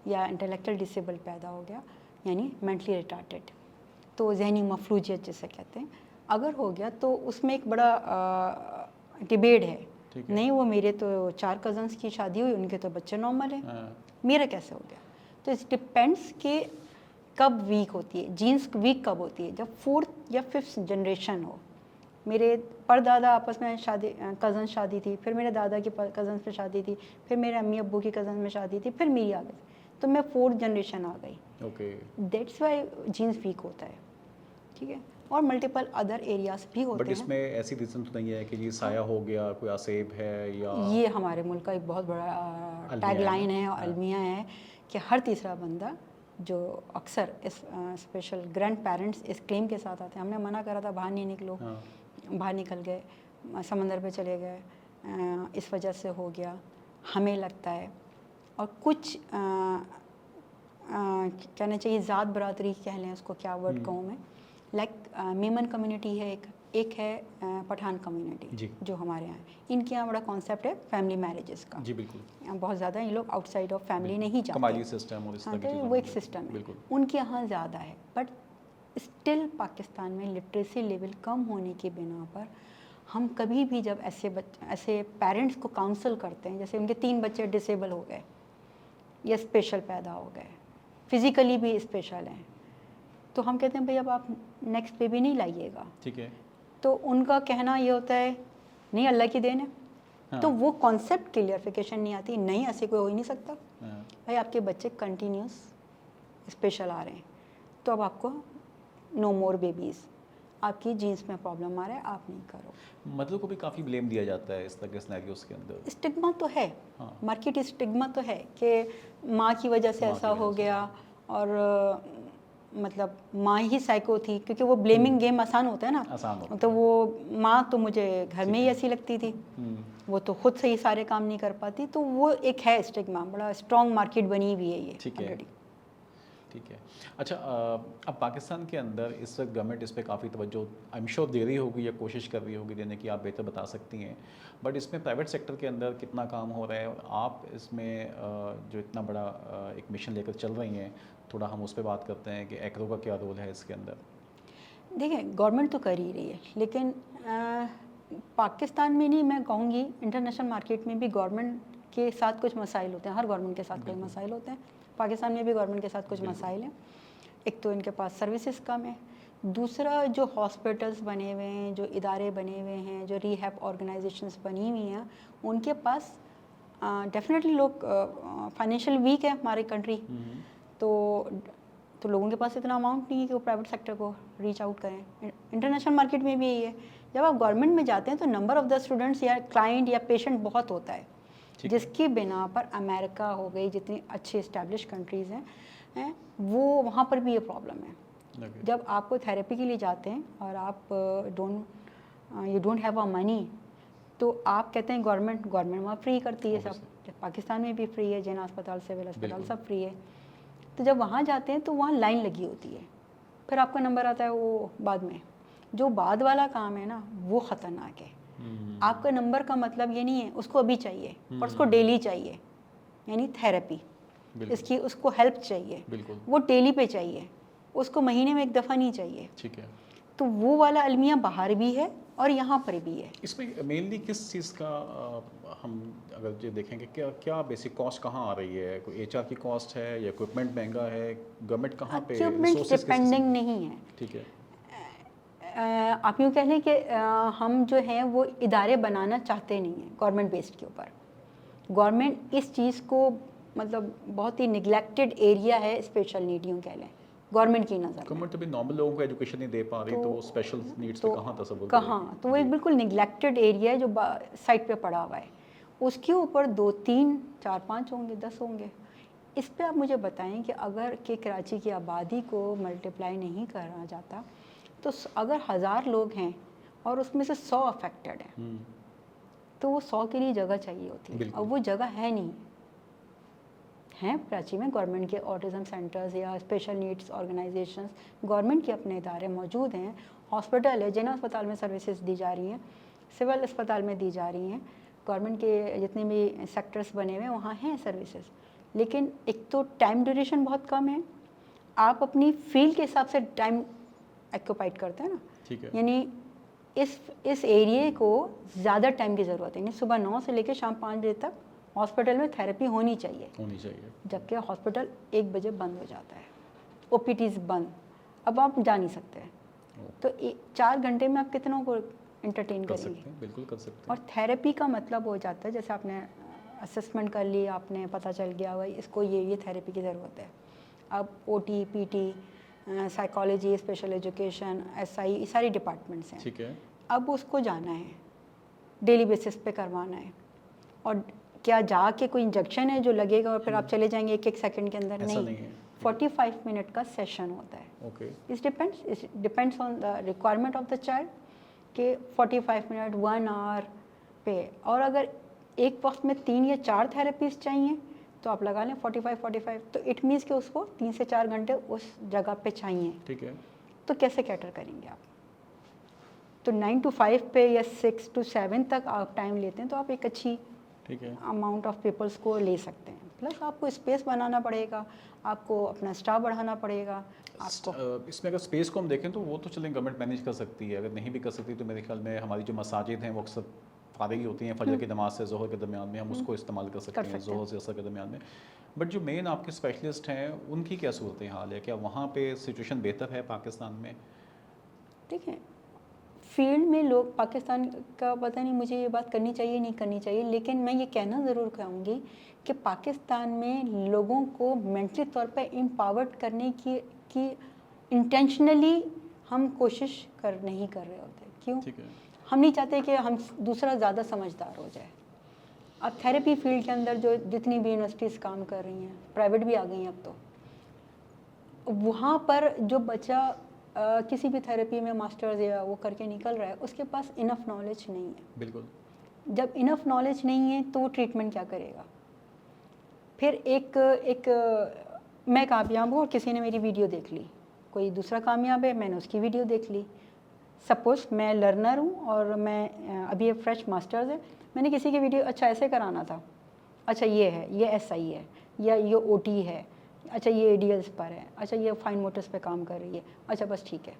[SPEAKER 2] या इंटेलेक्चुअल डिसेबल पैदा हो गया, यानी मेंटली रिटार्डेड, तो जहनी मफलूजियत जिसे कहते हैं, अगर हो गया तो उसमें एक बड़ा डिबेट है। नहीं, वो मेरे तो 4 कज़न्स की शादी हुई, उनके तो बच्चे नॉर्मल हैं, मेरा कैसे हो गया? तो इस डिपेंड्स के कब वीक होती है, जीन्स वीक कब होती है? जब 4th या 5th जनरेशन हो। मेरे परदादा आपस में कज़न शादी थी, फिर मेरे दादा की कज़न्स पे शादी थी, फिर मेरे अम्मी अब्बू की कज़न में शादी थी, फिर मेरी आ गई, तो मैं 4th जनरेशन आ गई।
[SPEAKER 1] Okay.
[SPEAKER 2] That's why genes weak होता है। ठीक है, और मल्टीपल अदर एरियाज भी होते
[SPEAKER 1] बट
[SPEAKER 2] हैं।
[SPEAKER 1] इसमें ऐसी रीज़न तो नहीं है कि ये साया हो गया, कोई आसेब है या
[SPEAKER 2] ये हमारे मुल्क का एक बहुत बड़ा
[SPEAKER 1] अलमिया
[SPEAKER 2] टैग लाइन है और
[SPEAKER 1] हाँ।
[SPEAKER 2] अलमिया है कि हर तीसरा बंदा जो अक्सर इस स्पेशल ग्रैंड पेरेंट्स इस क्लेम के साथ आते हैं, हमने मना करा था बाहर नहीं निकलो,
[SPEAKER 1] हाँ।
[SPEAKER 2] बाहर निकल गए, समंदर पे चले गए, इस वजह से हो गया, हमें लगता है। और कुछ कहना चाहिए ज़ात बरादरी कह लें उसको, क्या वर्ड कहूँ मैं, लाइक मेमन कम्युनिटी है, एक है पठान कम्युनिटी जो हमारे यहाँ है। इनके यहाँ बड़ा कॉन्सेप्ट है फैमिली मैरिजेस का।
[SPEAKER 1] जी बिल्कुल।
[SPEAKER 2] बहुत ज़्यादा ये लोग आउटसाइड ऑफ फैमिली नहीं जाते,
[SPEAKER 1] कमाली सिस्टम और इस
[SPEAKER 2] हाँ,
[SPEAKER 1] तरह की
[SPEAKER 2] तो
[SPEAKER 1] चीज़ों
[SPEAKER 2] वो
[SPEAKER 1] में
[SPEAKER 2] एक सिस्टम है
[SPEAKER 1] बिल्कुल।
[SPEAKER 2] उनके यहाँ ज़्यादा है। बट स्टिल पाकिस्तान में लिटरेसी लेवल कम होने की बिना पर हम कभी भी जब ऐसे पेरेंट्स को काउंसल करते हैं, जैसे उनके 3 बच्चे डिसेबल हो गए या स्पेशल पैदा हो गए, फिज़िकली भी स्पेशल हैं, तो हम कहते हैं भाई अब आप नेक्स्ट बेबी नहीं लाइएगा।
[SPEAKER 1] ठीक है।
[SPEAKER 2] तो उनका कहना ये होता है नहीं अल्लाह की देन है।
[SPEAKER 1] हाँ।
[SPEAKER 2] तो वो कॉन्सेप्ट क्लियरिफिकेशन नहीं आती, नहीं ऐसे कोई हो ही नहीं सकता।
[SPEAKER 1] हाँ।
[SPEAKER 2] भाई आपके बच्चे कंटिन्यूस स्पेशल आ रहे हैं, तो अब आपको नो मोर बेबीज़, आपकी जीन्स में प्रॉब्लम आ रहा है, आप नहीं करो।
[SPEAKER 1] मदर को भी काफ़ी ब्लेम दिया जाता है इस तरह के सिनेरियोस के अंदर।
[SPEAKER 2] स्टिग्मा तो है,
[SPEAKER 1] हाँ।
[SPEAKER 2] मार्केट स्टिग्मा तो है कि माँ की वजह से
[SPEAKER 1] माँ
[SPEAKER 2] ऐसा
[SPEAKER 1] की वजह
[SPEAKER 2] हो
[SPEAKER 1] से।
[SPEAKER 2] गया, और मतलब माँ ही साइको थी, क्योंकि वो ब्लेमिंग गेम आसान होता है ना।
[SPEAKER 1] आसान होता
[SPEAKER 2] तो वो माँ तो मुझे घर में ही ऐसी लगती थी,
[SPEAKER 1] हम्म।
[SPEAKER 2] वो तो खुद से ही सारे काम नहीं कर पाती, तो वो एक है स्टिग्मा, बड़ा स्ट्रॉन्ग मार्केट बनी हुई है ये
[SPEAKER 1] ठीक है।
[SPEAKER 2] ऑलरेडी।
[SPEAKER 1] ठीक है। अच्छा, अब पाकिस्तान के अंदर इस वक्त गवर्नमेंट इस पे काफ़ी तवज्जो आई एम श्योर दे रही होगी या कोशिश कर रही होगी देने की, आप बेहतर बता सकती हैं। बट इसमें प्राइवेट सेक्टर के अंदर कितना काम हो रहा है, और आप इसमें जो इतना बड़ा एक मिशन लेकर चल रही हैं, थोड़ा हम उस पर बात करते हैं कि एक्रो का क्या रोल है इसके अंदर।
[SPEAKER 2] देखिए गवर्नमेंट तो कर ही रही है, लेकिन पाकिस्तान में नहीं, मैं कहूँगी इंटरनेशनल मार्केट में भी गवर्नमेंट के साथ कुछ मसाइल होते हैं, हर गवर्नमेंट के साथ कोई मसाइल होते हैं, पाकिस्तान में भी गवर्नमेंट के साथ कुछ मसाइल हैं। एक तो इनके पास सर्विसेज कम है, दूसरा जो हॉस्पिटल्स बने हुए हैं, जो इदारे बने हुए हैं, जो रिहैब ऑर्गेनाइजेशंस बनी हुई हैं, उनके पास डेफिनेटली लोग फाइनेंशियल वीक है हमारी कंट्री, तो लोगों के पास इतना अमाउंट नहीं है कि वो प्राइवेट सेक्टर को रीच आउट करें। इंटरनेशनल मार्केट में भी यही है, जब आप गवर्नमेंट में जाते हैं तो नंबर ऑफ़ द स्टूडेंट्स या क्लाइंट या पेशेंट बहुत होता है, जिसकी बिना पर अमेरिका हो गई, जितनी अच्छी इस्टेब्लिश कंट्रीज़ हैं वो वहाँ पर भी ये प्रॉब्लम है। जब आपको थेरेपी के लिए जाते हैं और आप you don't have a money, तो आप कहते हैं गवर्नमेंट वहाँ फ्री करती है सब, पाकिस्तान में भी फ्री है, जिना अस्पताल, सिविल अस्पताल सब फ्री है। तो जब वहाँ जाते हैं तो वहाँ लाइन लगी होती है, फिर आपका नंबर आता है वो बाद में। जो बाद वाला काम है ना वो ख़तरनाक है। आपका नंबर का मतलब ये नहीं है उसको अभी चाहिए, और उसको डेली चाहिए, यानी थेरेपी इसकी, उसको हेल्प चाहिए, वो डेली पे चाहिए, उसको महीने में एक दफ़ा नहीं चाहिए।
[SPEAKER 1] ठीक है।
[SPEAKER 2] तो वो वाला अलमिया बाहर भी है और यहाँ पर भी है।
[SPEAKER 1] इसमें मेनली किस चीज़ का हम अगर जो देखेंगे क्या बेसिक कॉस्ट कहाँ आ रही है, कोई एचआर की कॉस्ट है या इक्विपमेंट महंगा है, गवर्नमेंट कहाँ पे
[SPEAKER 2] इक्विपमेंट डिपेंडिंग नहीं है।
[SPEAKER 1] ठीक है।
[SPEAKER 2] आप यूँ कह लें कि हम जो हैं वो इदारे बनाना चाहते नहीं हैं गवर्नमेंट बेस्ड के ऊपर। गवर्नमेंट इस चीज़ को मतलब बहुत ही निगलेक्टेड एरिया है, स्पेशल नीड यूँ कह लें गवर्नमेंट की नज़र।
[SPEAKER 1] गवर्नमेंट अभी नॉर्मल लोगों को एजुकेशन नहीं दे पा रही, तो स्पेशल नीड्स पे कहाँ तसव्वुर
[SPEAKER 2] कहाँ, तो वो एक बिल्कुल निगलेक्टेड एरिया है जो साइड पे पड़ा हुआ है। उसके ऊपर 2, 3, 4, 5 होंगे, 10 होंगे। इस पे आप मुझे बताएं कि अगर के कराची की आबादी को मल्टीप्लाई नहीं करा जाता, तो अगर 1000 लोग हैं और उसमें से 100 अफेक्टेड हैं, तो वो 100 के लिए जगह चाहिए होती है, और वो जगह है नहीं। हैं कराची में गवर्नमेंट के ऑटिज़म सेंटर्स या स्पेशल नीड्स ऑर्गेनाइजेशंस, गवर्नमेंट के अपने इदारे मौजूद हैं, हॉस्पिटल है, जिना अस्पताल में सर्विसेज दी जा रही हैं, सिविल अस्पताल में दी जा रही हैं, गवर्नमेंट के जितने भी सेक्टर्स बने हुए हैं वहाँ हैं सर्विसेज। लेकिन एक तो टाइम ड्यूरेशन बहुत कम है, आप अपनी फील्ड के हिसाब से टाइम एक्यूपाइड करते हैं ना,
[SPEAKER 1] ठीक है।
[SPEAKER 2] यानी इस एरिए को ज़्यादा टाइम की ज़रूरत है, यानी सुबह 9 से लेकर शाम 5 बजे तक हॉस्पिटल में थेरेपी होनी चाहिए, जबकि हॉस्पिटल 1 बजे बंद हो जाता है, ओपीटीज़ बंद, अब आप जा नहीं सकते, तो 4 घंटे में आप कितनों को एंटरटेन करेंगे?
[SPEAKER 1] बिल्कुल कर सकते हैं।
[SPEAKER 2] और थेरेपी का मतलब हो जाता है जैसे आपने असेसमेंट कर ली, आपने पता चल गया भाई इसको ये थेरेपी की ज़रूरत है, अब OT, PT, psychology, special education, SI, ये सारी डिपार्टमेंट्स हैं।
[SPEAKER 1] ठीक है।
[SPEAKER 2] अब उसको जाना है, डेली बेसिस पे करवाना है, और क्या जाके कोई इंजेक्शन है जो लगेगा और फिर आप चले जाएंगे एक एक सेकंड के अंदर?
[SPEAKER 1] ऐसा नहीं है।
[SPEAKER 2] 45 मिनट का सेशन होता है।
[SPEAKER 1] ओके।
[SPEAKER 2] इस depends on the requirement of the child कि 45 मिनट 1 आवर पे, और अगर एक वक्त में 3 या 4 थेरेपीज चाहिए तो आप लगा लें 45 तो इट मीन्स कि उसको 3 से 4 घंटे उस जगह पे चाहिए।
[SPEAKER 1] ठीक है।
[SPEAKER 2] तो कैसे कैटर करेंगे आप? तो 9 to 5 पे या 6 to 7 तक आप टाइम लेते हैं तो आप एक अच्छी
[SPEAKER 1] ठीक है।
[SPEAKER 2] अमाउंट ऑफ पीपल्स को ले सकते हैं। प्लस आपको स्पेस बनाना पड़ेगा, आपको अपना स्टाफ बढ़ाना पड़ेगा आपको।
[SPEAKER 1] इसमें अगर स्पेस को हम देखें तो वो तो चलें गवर्नमेंट मैनेज कर सकती है, अगर नहीं भी कर सकती तो मेरे ख्याल में हमारी जो मसाजिद हैं वो अक्सर फारिग होती हैं फजर की नमाज से ज़ोहर के दरमियान में, हम उसको इस्तेमाल कर सकते हैं ज़ोहर से असर के दरमियान में। बट जो मेन आपके स्पेशलिस्ट हैं उनकी क्या सूरत हाल है? क्या वहाँ पे सिचुएशन बेहतर है पाकिस्तान में?
[SPEAKER 2] देखिए, फील्ड में लोग पाकिस्तान का पता नहीं, मुझे ये बात करनी चाहिए नहीं करनी चाहिए, लेकिन मैं ये कहना ज़रूर चाहूँगी कि पाकिस्तान में लोगों को मेंटली तौर पे एम्पावर्ड करने की इंटेंशनली हम कोशिश नहीं कर रहे होते। क्यों?
[SPEAKER 1] ठीक है।
[SPEAKER 2] हम नहीं चाहते कि हम दूसरा ज़्यादा समझदार हो जाए। अब थेरेपी फील्ड के अंदर जो जितनी भी यूनिवर्सिटीज़ काम कर रही हैं, प्राइवेट भी आ गई हैं अब तो, वहाँ पर जो बच्चा किसी भी थेरेपी में मास्टर्स या वो करके निकल रहा है, उसके पास इनफ नॉलेज नहीं है।
[SPEAKER 1] बिल्कुल।
[SPEAKER 2] जब इनफ नॉलेज नहीं है तो वो ट्रीटमेंट क्या करेगा? फिर एक मैं कामयाब हूँ और किसी ने मेरी वीडियो देख ली, कोई दूसरा कामयाब है, मैंने उसकी वीडियो देख ली। सपोज़ मैं लर्नर हूँ और मैं अभी ये फ्रेश मास्टर्स है, मैंने किसी की वीडियो अच्छा ऐसे कराना था, अच्छा ये है, ये SI है, या ये OT है, अच्छा ये ADLs पर है, अच्छा ये फाइन मोटर्स पे काम कर रही है, अच्छा बस ठीक है।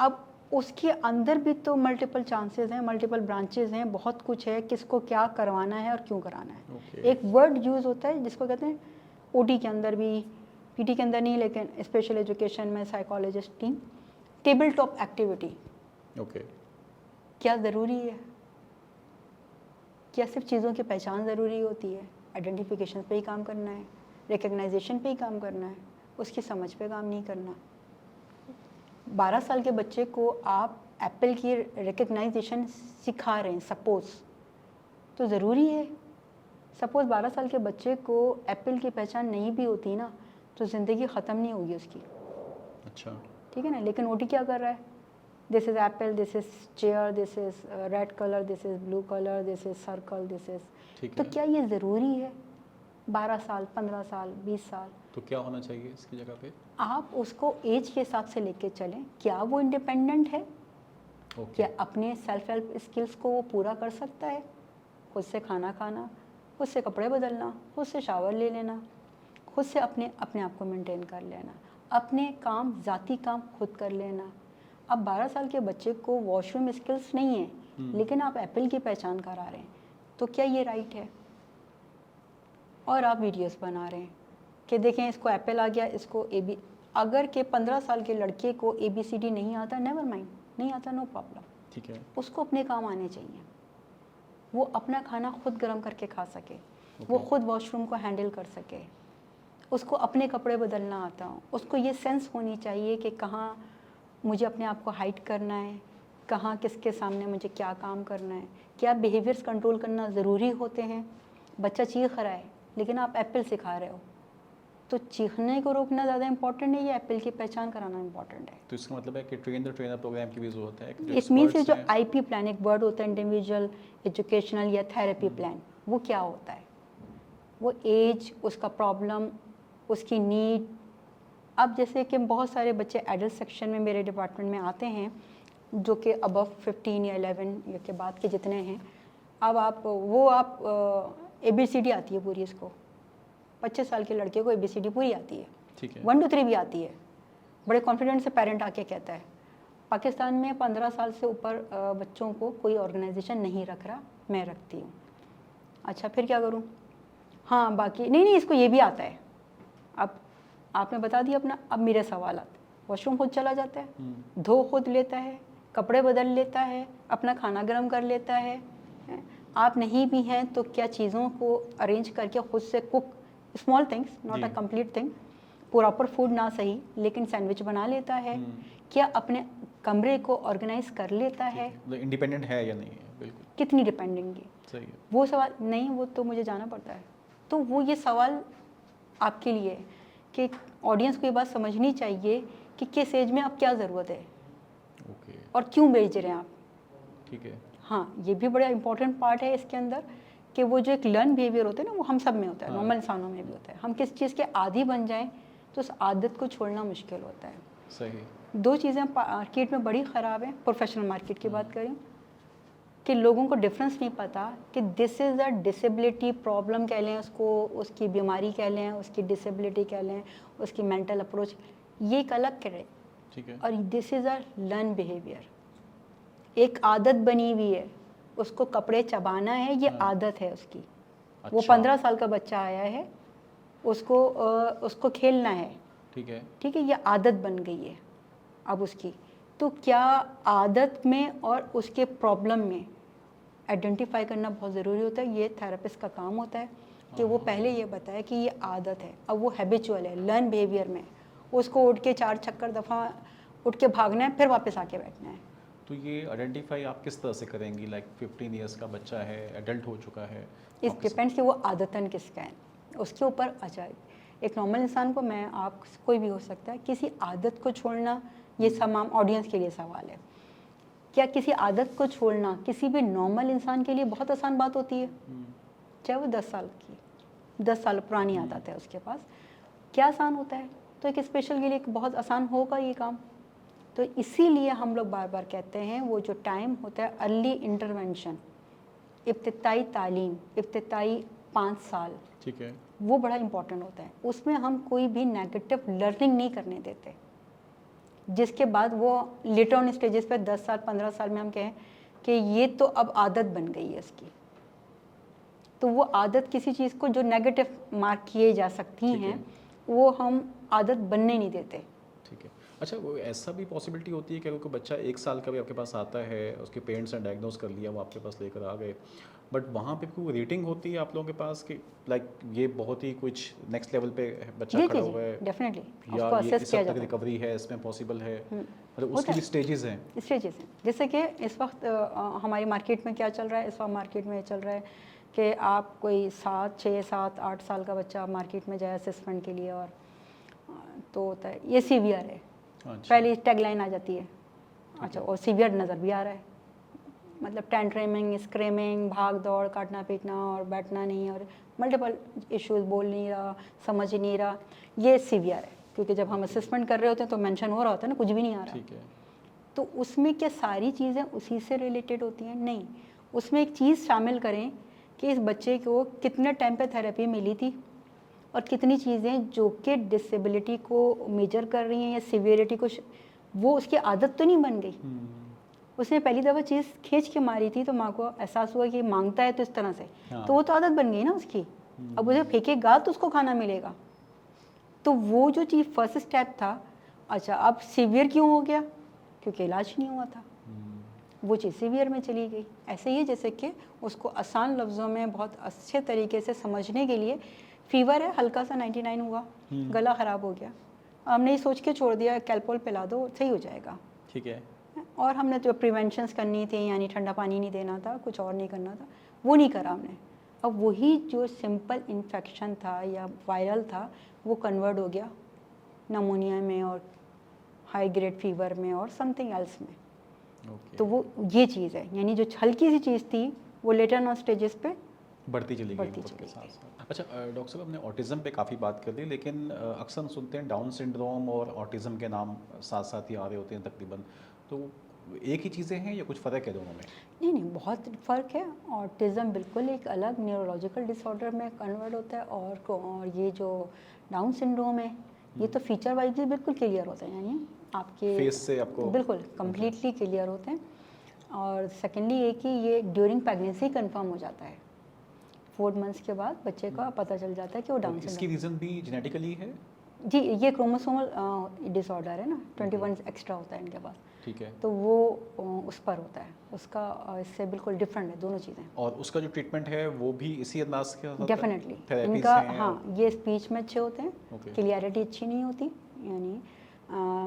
[SPEAKER 2] अब उसके अंदर भी तो मल्टीपल चांसेस हैं, मल्टीपल ब्रांचेस हैं, बहुत कुछ है, किसको क्या करवाना है और क्यों कराना है।
[SPEAKER 1] Okay.
[SPEAKER 2] एक वर्ड यूज़ होता है जिसको कहते हैं OT के अंदर भी, PT के अंदर नहीं, लेकिन स्पेशल एजुकेशन में psychologist team, table top activity.
[SPEAKER 1] Okay.
[SPEAKER 2] क्या ज़रूरी है? क्या सिर्फ चीज़ों की पहचान ज़रूरी होती है? आइडेंटिफिकेशन पे ही काम करना है, रिकग्नाइजेशन पे ही काम करना है, उसकी समझ पे काम नहीं करना। 12 साल के बच्चे को आप एप्पल की रिकग्नाइजेशन सिखा रहे हैं सपोज़, तो ज़रूरी है? सपोज़ 12 साल के बच्चे को एप्पल की पहचान नहीं भी होती ना, तो ज़िंदगी ख़त्म नहीं होगी उसकी।
[SPEAKER 1] अच्छा।
[SPEAKER 2] ठीक है ना? लेकिन OT क्या कर रहा है? This is Apple, this is chair, this is red colour, this is blue colour, this is circle, this is. तो क्या ये ज़रूरी है? 12 साल, 15 साल, 20 साल,
[SPEAKER 1] तो क्या होना चाहिए इसकी जगह पे?
[SPEAKER 2] आप उसको एज के हिसाब से लेके चलें। क्या वो इंडिपेंडेंट है? क्या अपने सेल्फ हेल्प स्किल्स को वो पूरा कर सकता है? खुद से खाना खाना, खुद से कपड़े बदलना, खुद से शावर ले लेना, खुद से अपने आप को मेंटेन कर लेना, अपने काम, ज़ाती काम खुद कर लेना। अब 12 साल के बच्चे को वॉशरूम स्किल्स नहीं है, लेकिन आप एप्पल की पहचान करा रहे हैं, तो क्या ये राइट है? और आप वीडियोस बना रहे हैं कि देखें इसको एप्पल आ गया, इसको अगर के 15 साल के लड़के को ABCD नहीं आता, नेवर माइंड, नहीं आता, नो प्रॉब्लम।
[SPEAKER 1] ठीक है।
[SPEAKER 2] उसको अपने काम आने चाहिए, वो अपना खाना खुद गर्म करके खा सके, वो खुद वॉशरूम को हैंडल कर सके, उसको अपने कपड़े बदलना आता हो, उसको ये सेंस होनी चाहिए कि कहाँ मुझे अपने आप को हाइड करना है, कहाँ किसके सामने मुझे क्या काम करना है, क्या बिहेवियर्स कंट्रोल करना ज़रूरी होते हैं। बच्चा चीख रहा है लेकिन आप एप्पल सिखा रहे हो, तो चीखने को रोकना ज़्यादा इंपॉर्टेंट है या एप्पल की पहचान कराना इंपॉर्टेंट है?
[SPEAKER 1] तो इसका मतलब है कि ट्रेन द ट्रेनर प्रोग्राम की भी ज़रूरत है।
[SPEAKER 2] इट मीन्स जो IP प्लान, एक वर्ड होता है इंडिविजुअल एजुकेशनल या थेरेपी प्लान, वो क्या होता है? वो एज, उसका प्रॉब्लम, उसकी नीड। अब जैसे कि बहुत सारे बच्चे एडल्ट सेक्शन में मेरे डिपार्टमेंट में आते हैं जो कि अबव 15 या 11 या के बाद के जितने हैं। अब आप ABCD आती है पूरी, इसको 25 साल के लड़के को ABCD पूरी आती है,
[SPEAKER 1] ठीक है,
[SPEAKER 2] 1 2 3 भी आती है। बड़े कॉन्फिडेंस से पेरेंट आके कहता है पाकिस्तान में 15 साल से ऊपर बच्चों को कोई ऑर्गेनाइजेशन नहीं रख रहा, मैं रखती हूँ। अच्छा फिर क्या करूँ? हाँ बाकी नहीं, इसको ये भी आता है। अब आपने बता दिया अपना। अब मेरे सवाल, वॉशरूम खुद चला जाता है, धो खुद लेता है, कपड़े बदल लेता है, अपना खाना गर्म कर लेता है। आप नहीं भी हैं तो क्या चीज़ों को अरेंज करके खुद से cook, small things, not a complete thing, proper food ना सही लेकिन सैंडविच बना लेता है, क्या अपने कमरे को ऑर्गेनाइज कर लेता है,
[SPEAKER 1] इंडिपेंडेंट है या नहीं है, बिल्कुल
[SPEAKER 2] कितनी डिपेंडेंट है,
[SPEAKER 1] सही है।
[SPEAKER 2] वो सवाल नहीं, वो तो मुझे जाना पड़ता है। तो वो ये सवाल आपके लिए है कि ऑडियंस को ये बात समझनी चाहिए कि किस एज में अब क्या ज़रूरत है
[SPEAKER 1] ओके
[SPEAKER 2] और क्यों बेच रहे हैं आप।
[SPEAKER 1] ठीक है।
[SPEAKER 2] हाँ, ये भी बड़ा इंपॉर्टेंट पार्ट है इसके अंदर कि वो जो एक लर्न बिहेवियर होता है ना, वो हम सब में होता है,
[SPEAKER 1] हाँ।
[SPEAKER 2] नॉर्मल इंसानों में भी होता है। हम किस चीज़ के आदी बन जाएं तो उस आदत को छोड़ना मुश्किल होता है।
[SPEAKER 1] सही।
[SPEAKER 2] दो चीज़ें मार्केट में बड़ी ख़राब हैं, प्रोफेशनल मार्केट की बात करें कि लोगों को डिफरेंस नहीं पता कि this is a disability problem कह लें उसको, उसकी बीमारी कह लें, उसकी डिसेबिलिटी कह लें, उसकी मेंटल अप्रोच, ये एक अलग करे।
[SPEAKER 1] ठीक है।
[SPEAKER 2] और this is a learn behaviour, एक आदत बनी हुई है, उसको कपड़े चबाना है, ये आदत है उसकी। वो
[SPEAKER 1] अच्छा।
[SPEAKER 2] 15 साल का बच्चा आया है, उसको खेलना है,
[SPEAKER 1] ठीक है।
[SPEAKER 2] ठीक है, ये आदत बन गई है अब उसकी। तो क्या आदत में और उसके प्रॉब्लम में आइडेंटिफाई करना बहुत ज़रूरी होता है। ये थेरेपिस्ट का काम होता है कि वो पहले ये बताए कि ये आदत है, अब वो हैबिचुअल है, लर्न बिहेवियर में उसको उठ के 4 चक्कर दफ़ा उठ के भागना है, फिर वापस आके बैठना है।
[SPEAKER 1] तो ये आइडेंटिफाई आप किस तरह से करेंगी, लाइक 15 इयर्स का बच्चा है, एडल्ट हो चुका है?
[SPEAKER 2] इस डिपेंड्स कि वो आदतन किसका है उसके ऊपर। अच्छा, एक नॉर्मल इंसान को, मैं आप कोई भी हो सकता है, किसी आदत को छोड़ना, ये तमाम ऑडियंस के लिए सवाल है। क्या किसी आदत को छोड़ना किसी भी नॉर्मल इंसान के लिए बहुत आसान बात होती है? चाहे वो 10 साल की, 10 साल पुरानी आदत है उसके पास, क्या आसान होता है? तो एक स्पेशल के लिए बहुत आसान होगा ये काम। तो इसीलिए हम लोग बार बार कहते हैं वो जो टाइम होता है अर्ली इंटरवेंशन, इब्तिदाई तालीम, इब्तिदाई 5 साल,
[SPEAKER 1] ठीक है।
[SPEAKER 2] वो बड़ा इंपॉर्टेंट होता है। उसमें हम कोई भी नेगेटिव लर्निंग नहीं करने देते, जिसके बाद वो लेटर ऑन स्टेजेस पे 10 साल 15 साल में हम कहें कि ये तो अब आदत बन गई है इसकी। तो वो आदत किसी चीज़ को जो नेगेटिव मार्क किए जा सकती हैं, वो हम आदत बनने नहीं देते।
[SPEAKER 1] ठीक है। अच्छा, वो ऐसा भी पॉसिबिलिटी होती है कि अगर कोई बच्चा 1 साल का भी आपके पास आता है, उसके पेरेंट्स ने डायग्नोज कर लिया, वो आपके पास लेकर आ गए, बट वहाँ पे कोई रेटिंग होती है आप लोगों के पास कि लाइक ये बहुत ही कुछ नेक्स्ट लेवल पे बच्चा खड़ा हुआ है,
[SPEAKER 2] डेफिनेटली
[SPEAKER 1] या
[SPEAKER 2] उसको
[SPEAKER 1] ये
[SPEAKER 2] असेस
[SPEAKER 1] इस
[SPEAKER 2] किया
[SPEAKER 1] हद तक
[SPEAKER 2] जाता है।
[SPEAKER 1] रिकवरी है, इसमें पॉसिबल है, मतलब
[SPEAKER 2] होता
[SPEAKER 1] उसकी
[SPEAKER 2] है।
[SPEAKER 1] भी स्टेजेस हैं?
[SPEAKER 2] स्टेजेस हैं, जैसे कि इस वक्त हमारी मार्केट में क्या चल रहा है, इस वक्त मार्केट में चल रहा है कि आप कोई 6, 7, 8 साल का बच्चा मार्केट में जाए असेसमेंट के लिए, और तो होता है ये सीवियर है।
[SPEAKER 1] अच्छा।
[SPEAKER 2] पहले टैगलाइन आ जाती है, अच्छा, और सीवियर नज़र भी आ रहा है, मतलब टेंट्रेमिंग, स्क्रीमिंग, भाग दौड़, काटना पीटना और बैठना नहीं, और मल्टीपल इश्यूज, बोल नहीं रहा, समझ ही नहीं रहा, ये सीवियर है। क्योंकि जब हम असेसमेंट कर रहे होते हैं तो मेंशन हो रहा होता है ना, कुछ भी नहीं आ रहा।
[SPEAKER 1] ठीक है।
[SPEAKER 2] तो उसमें क्या सारी चीज़ें उसी से रिलेटेड होती हैं? नहीं, उसमें एक चीज़ शामिल करें कि इस बच्चे को कितने टाइम पे थेरेपी मिली थी और कितनी चीज़ें जो कि डिसेबिलिटी को मेजर कर रही हैं या सिवियरिटी को, वो उसकी आदत तो नहीं बन गई। उसने पहली दफ़ा चीज़ खींच के मारी थी तो माँ को एहसास हुआ कि मांगता है तो इस तरह से,
[SPEAKER 1] हाँ।
[SPEAKER 2] तो वो तो आदत बन गई ना उसकी। अब उसे फेंकेगा तो उसको खाना मिलेगा। तो वो जो चीज़ फर्स्ट स्टेप था, अच्छा अब सीवियर क्यों हो गया? क्योंकि इलाज नहीं हुआ था, वो चीज़ सीवियर में चली गई। ऐसे ही जैसे कि उसको आसान लफ्ज़ों में बहुत अच्छे तरीके से समझने के लिए, फीवर है, हल्का सा 99 हुआ, गला ख़राब हो गया, हमने ये सोच के छोड़ दिया कैल्पोल पिला दो सही हो जाएगा,
[SPEAKER 1] ठीक है।
[SPEAKER 2] और हमने जो प्रिवेंशंस करनी थी, यानी ठंडा पानी नहीं देना था, कुछ और नहीं करना था, वो नहीं करा हमने। अब वही जो सिंपल इन्फेक्शन था या वायरल था, वो कन्वर्ट हो गया नमोनिया में और हाई ग्रेड फीवर में और समथिंग एल्स में। तो वो ये चीज़ है, यानी जो हल्की सी चीज़ थी वो लेटर ऑन स्टेजेस पे
[SPEAKER 1] बढ़ती चली गई।
[SPEAKER 2] चली गई।
[SPEAKER 1] अच्छा डॉक्टर साहब, हमने ऑटिज़म पे काफ़ी बात कर ली, लेकिन अक्सर हम सुनते हैं डाउन सिंड्रोम और ऑटिज़म के नाम साथ साथ ही आ रहे होते हैं तकरीबन, तो एक ही चीज़ें हैं या कुछ फ़र्क है दोनों में?
[SPEAKER 2] नहीं, बहुत फ़र्क है। ऑटिज़म बिल्कुल एक अलग न्यूरोलॉजिकल डिसऑर्डर में कन्वर्ट होता है, और ये जो डाउन सिंड्रोम है, ये तो फीचर वाइज भी बिल्कुल क्लियर होता है, यानी आपके
[SPEAKER 1] फेस से आपको
[SPEAKER 2] बिल्कुल कम्प्लीटली क्लियर होते हैं। और सेकेंडली ये कि ये ड्यूरिंग प्रेगनेंसी कंफर्म हो जाता है, 4 मंथ्स के बाद बच्चे का पता चल जाता है कि वो डाउन
[SPEAKER 1] इसकी
[SPEAKER 2] सिंड्रोम।
[SPEAKER 1] रीज़न भी जेनेटिकली है?
[SPEAKER 2] जी, ये क्रोमोसोमल डिसऑर्डर है ना, 21 एक्स्ट्रा होता है इनके पास।
[SPEAKER 1] ठीक है।
[SPEAKER 2] तो वो उस पर होता है, उसका इससे बिल्कुल डिफरेंट है दोनों चीज़ें।
[SPEAKER 1] और उसका जो ट्रीटमेंट है वो भी इसी अंदाज के साथ
[SPEAKER 2] डेफिनेटली
[SPEAKER 1] थेरेपीज
[SPEAKER 2] इनका,
[SPEAKER 1] हैं?
[SPEAKER 2] हाँ, ये स्पीच में अच्छे होते हैं,
[SPEAKER 1] ओके।
[SPEAKER 2] क्लियरिटी अच्छी नहीं होती, यानी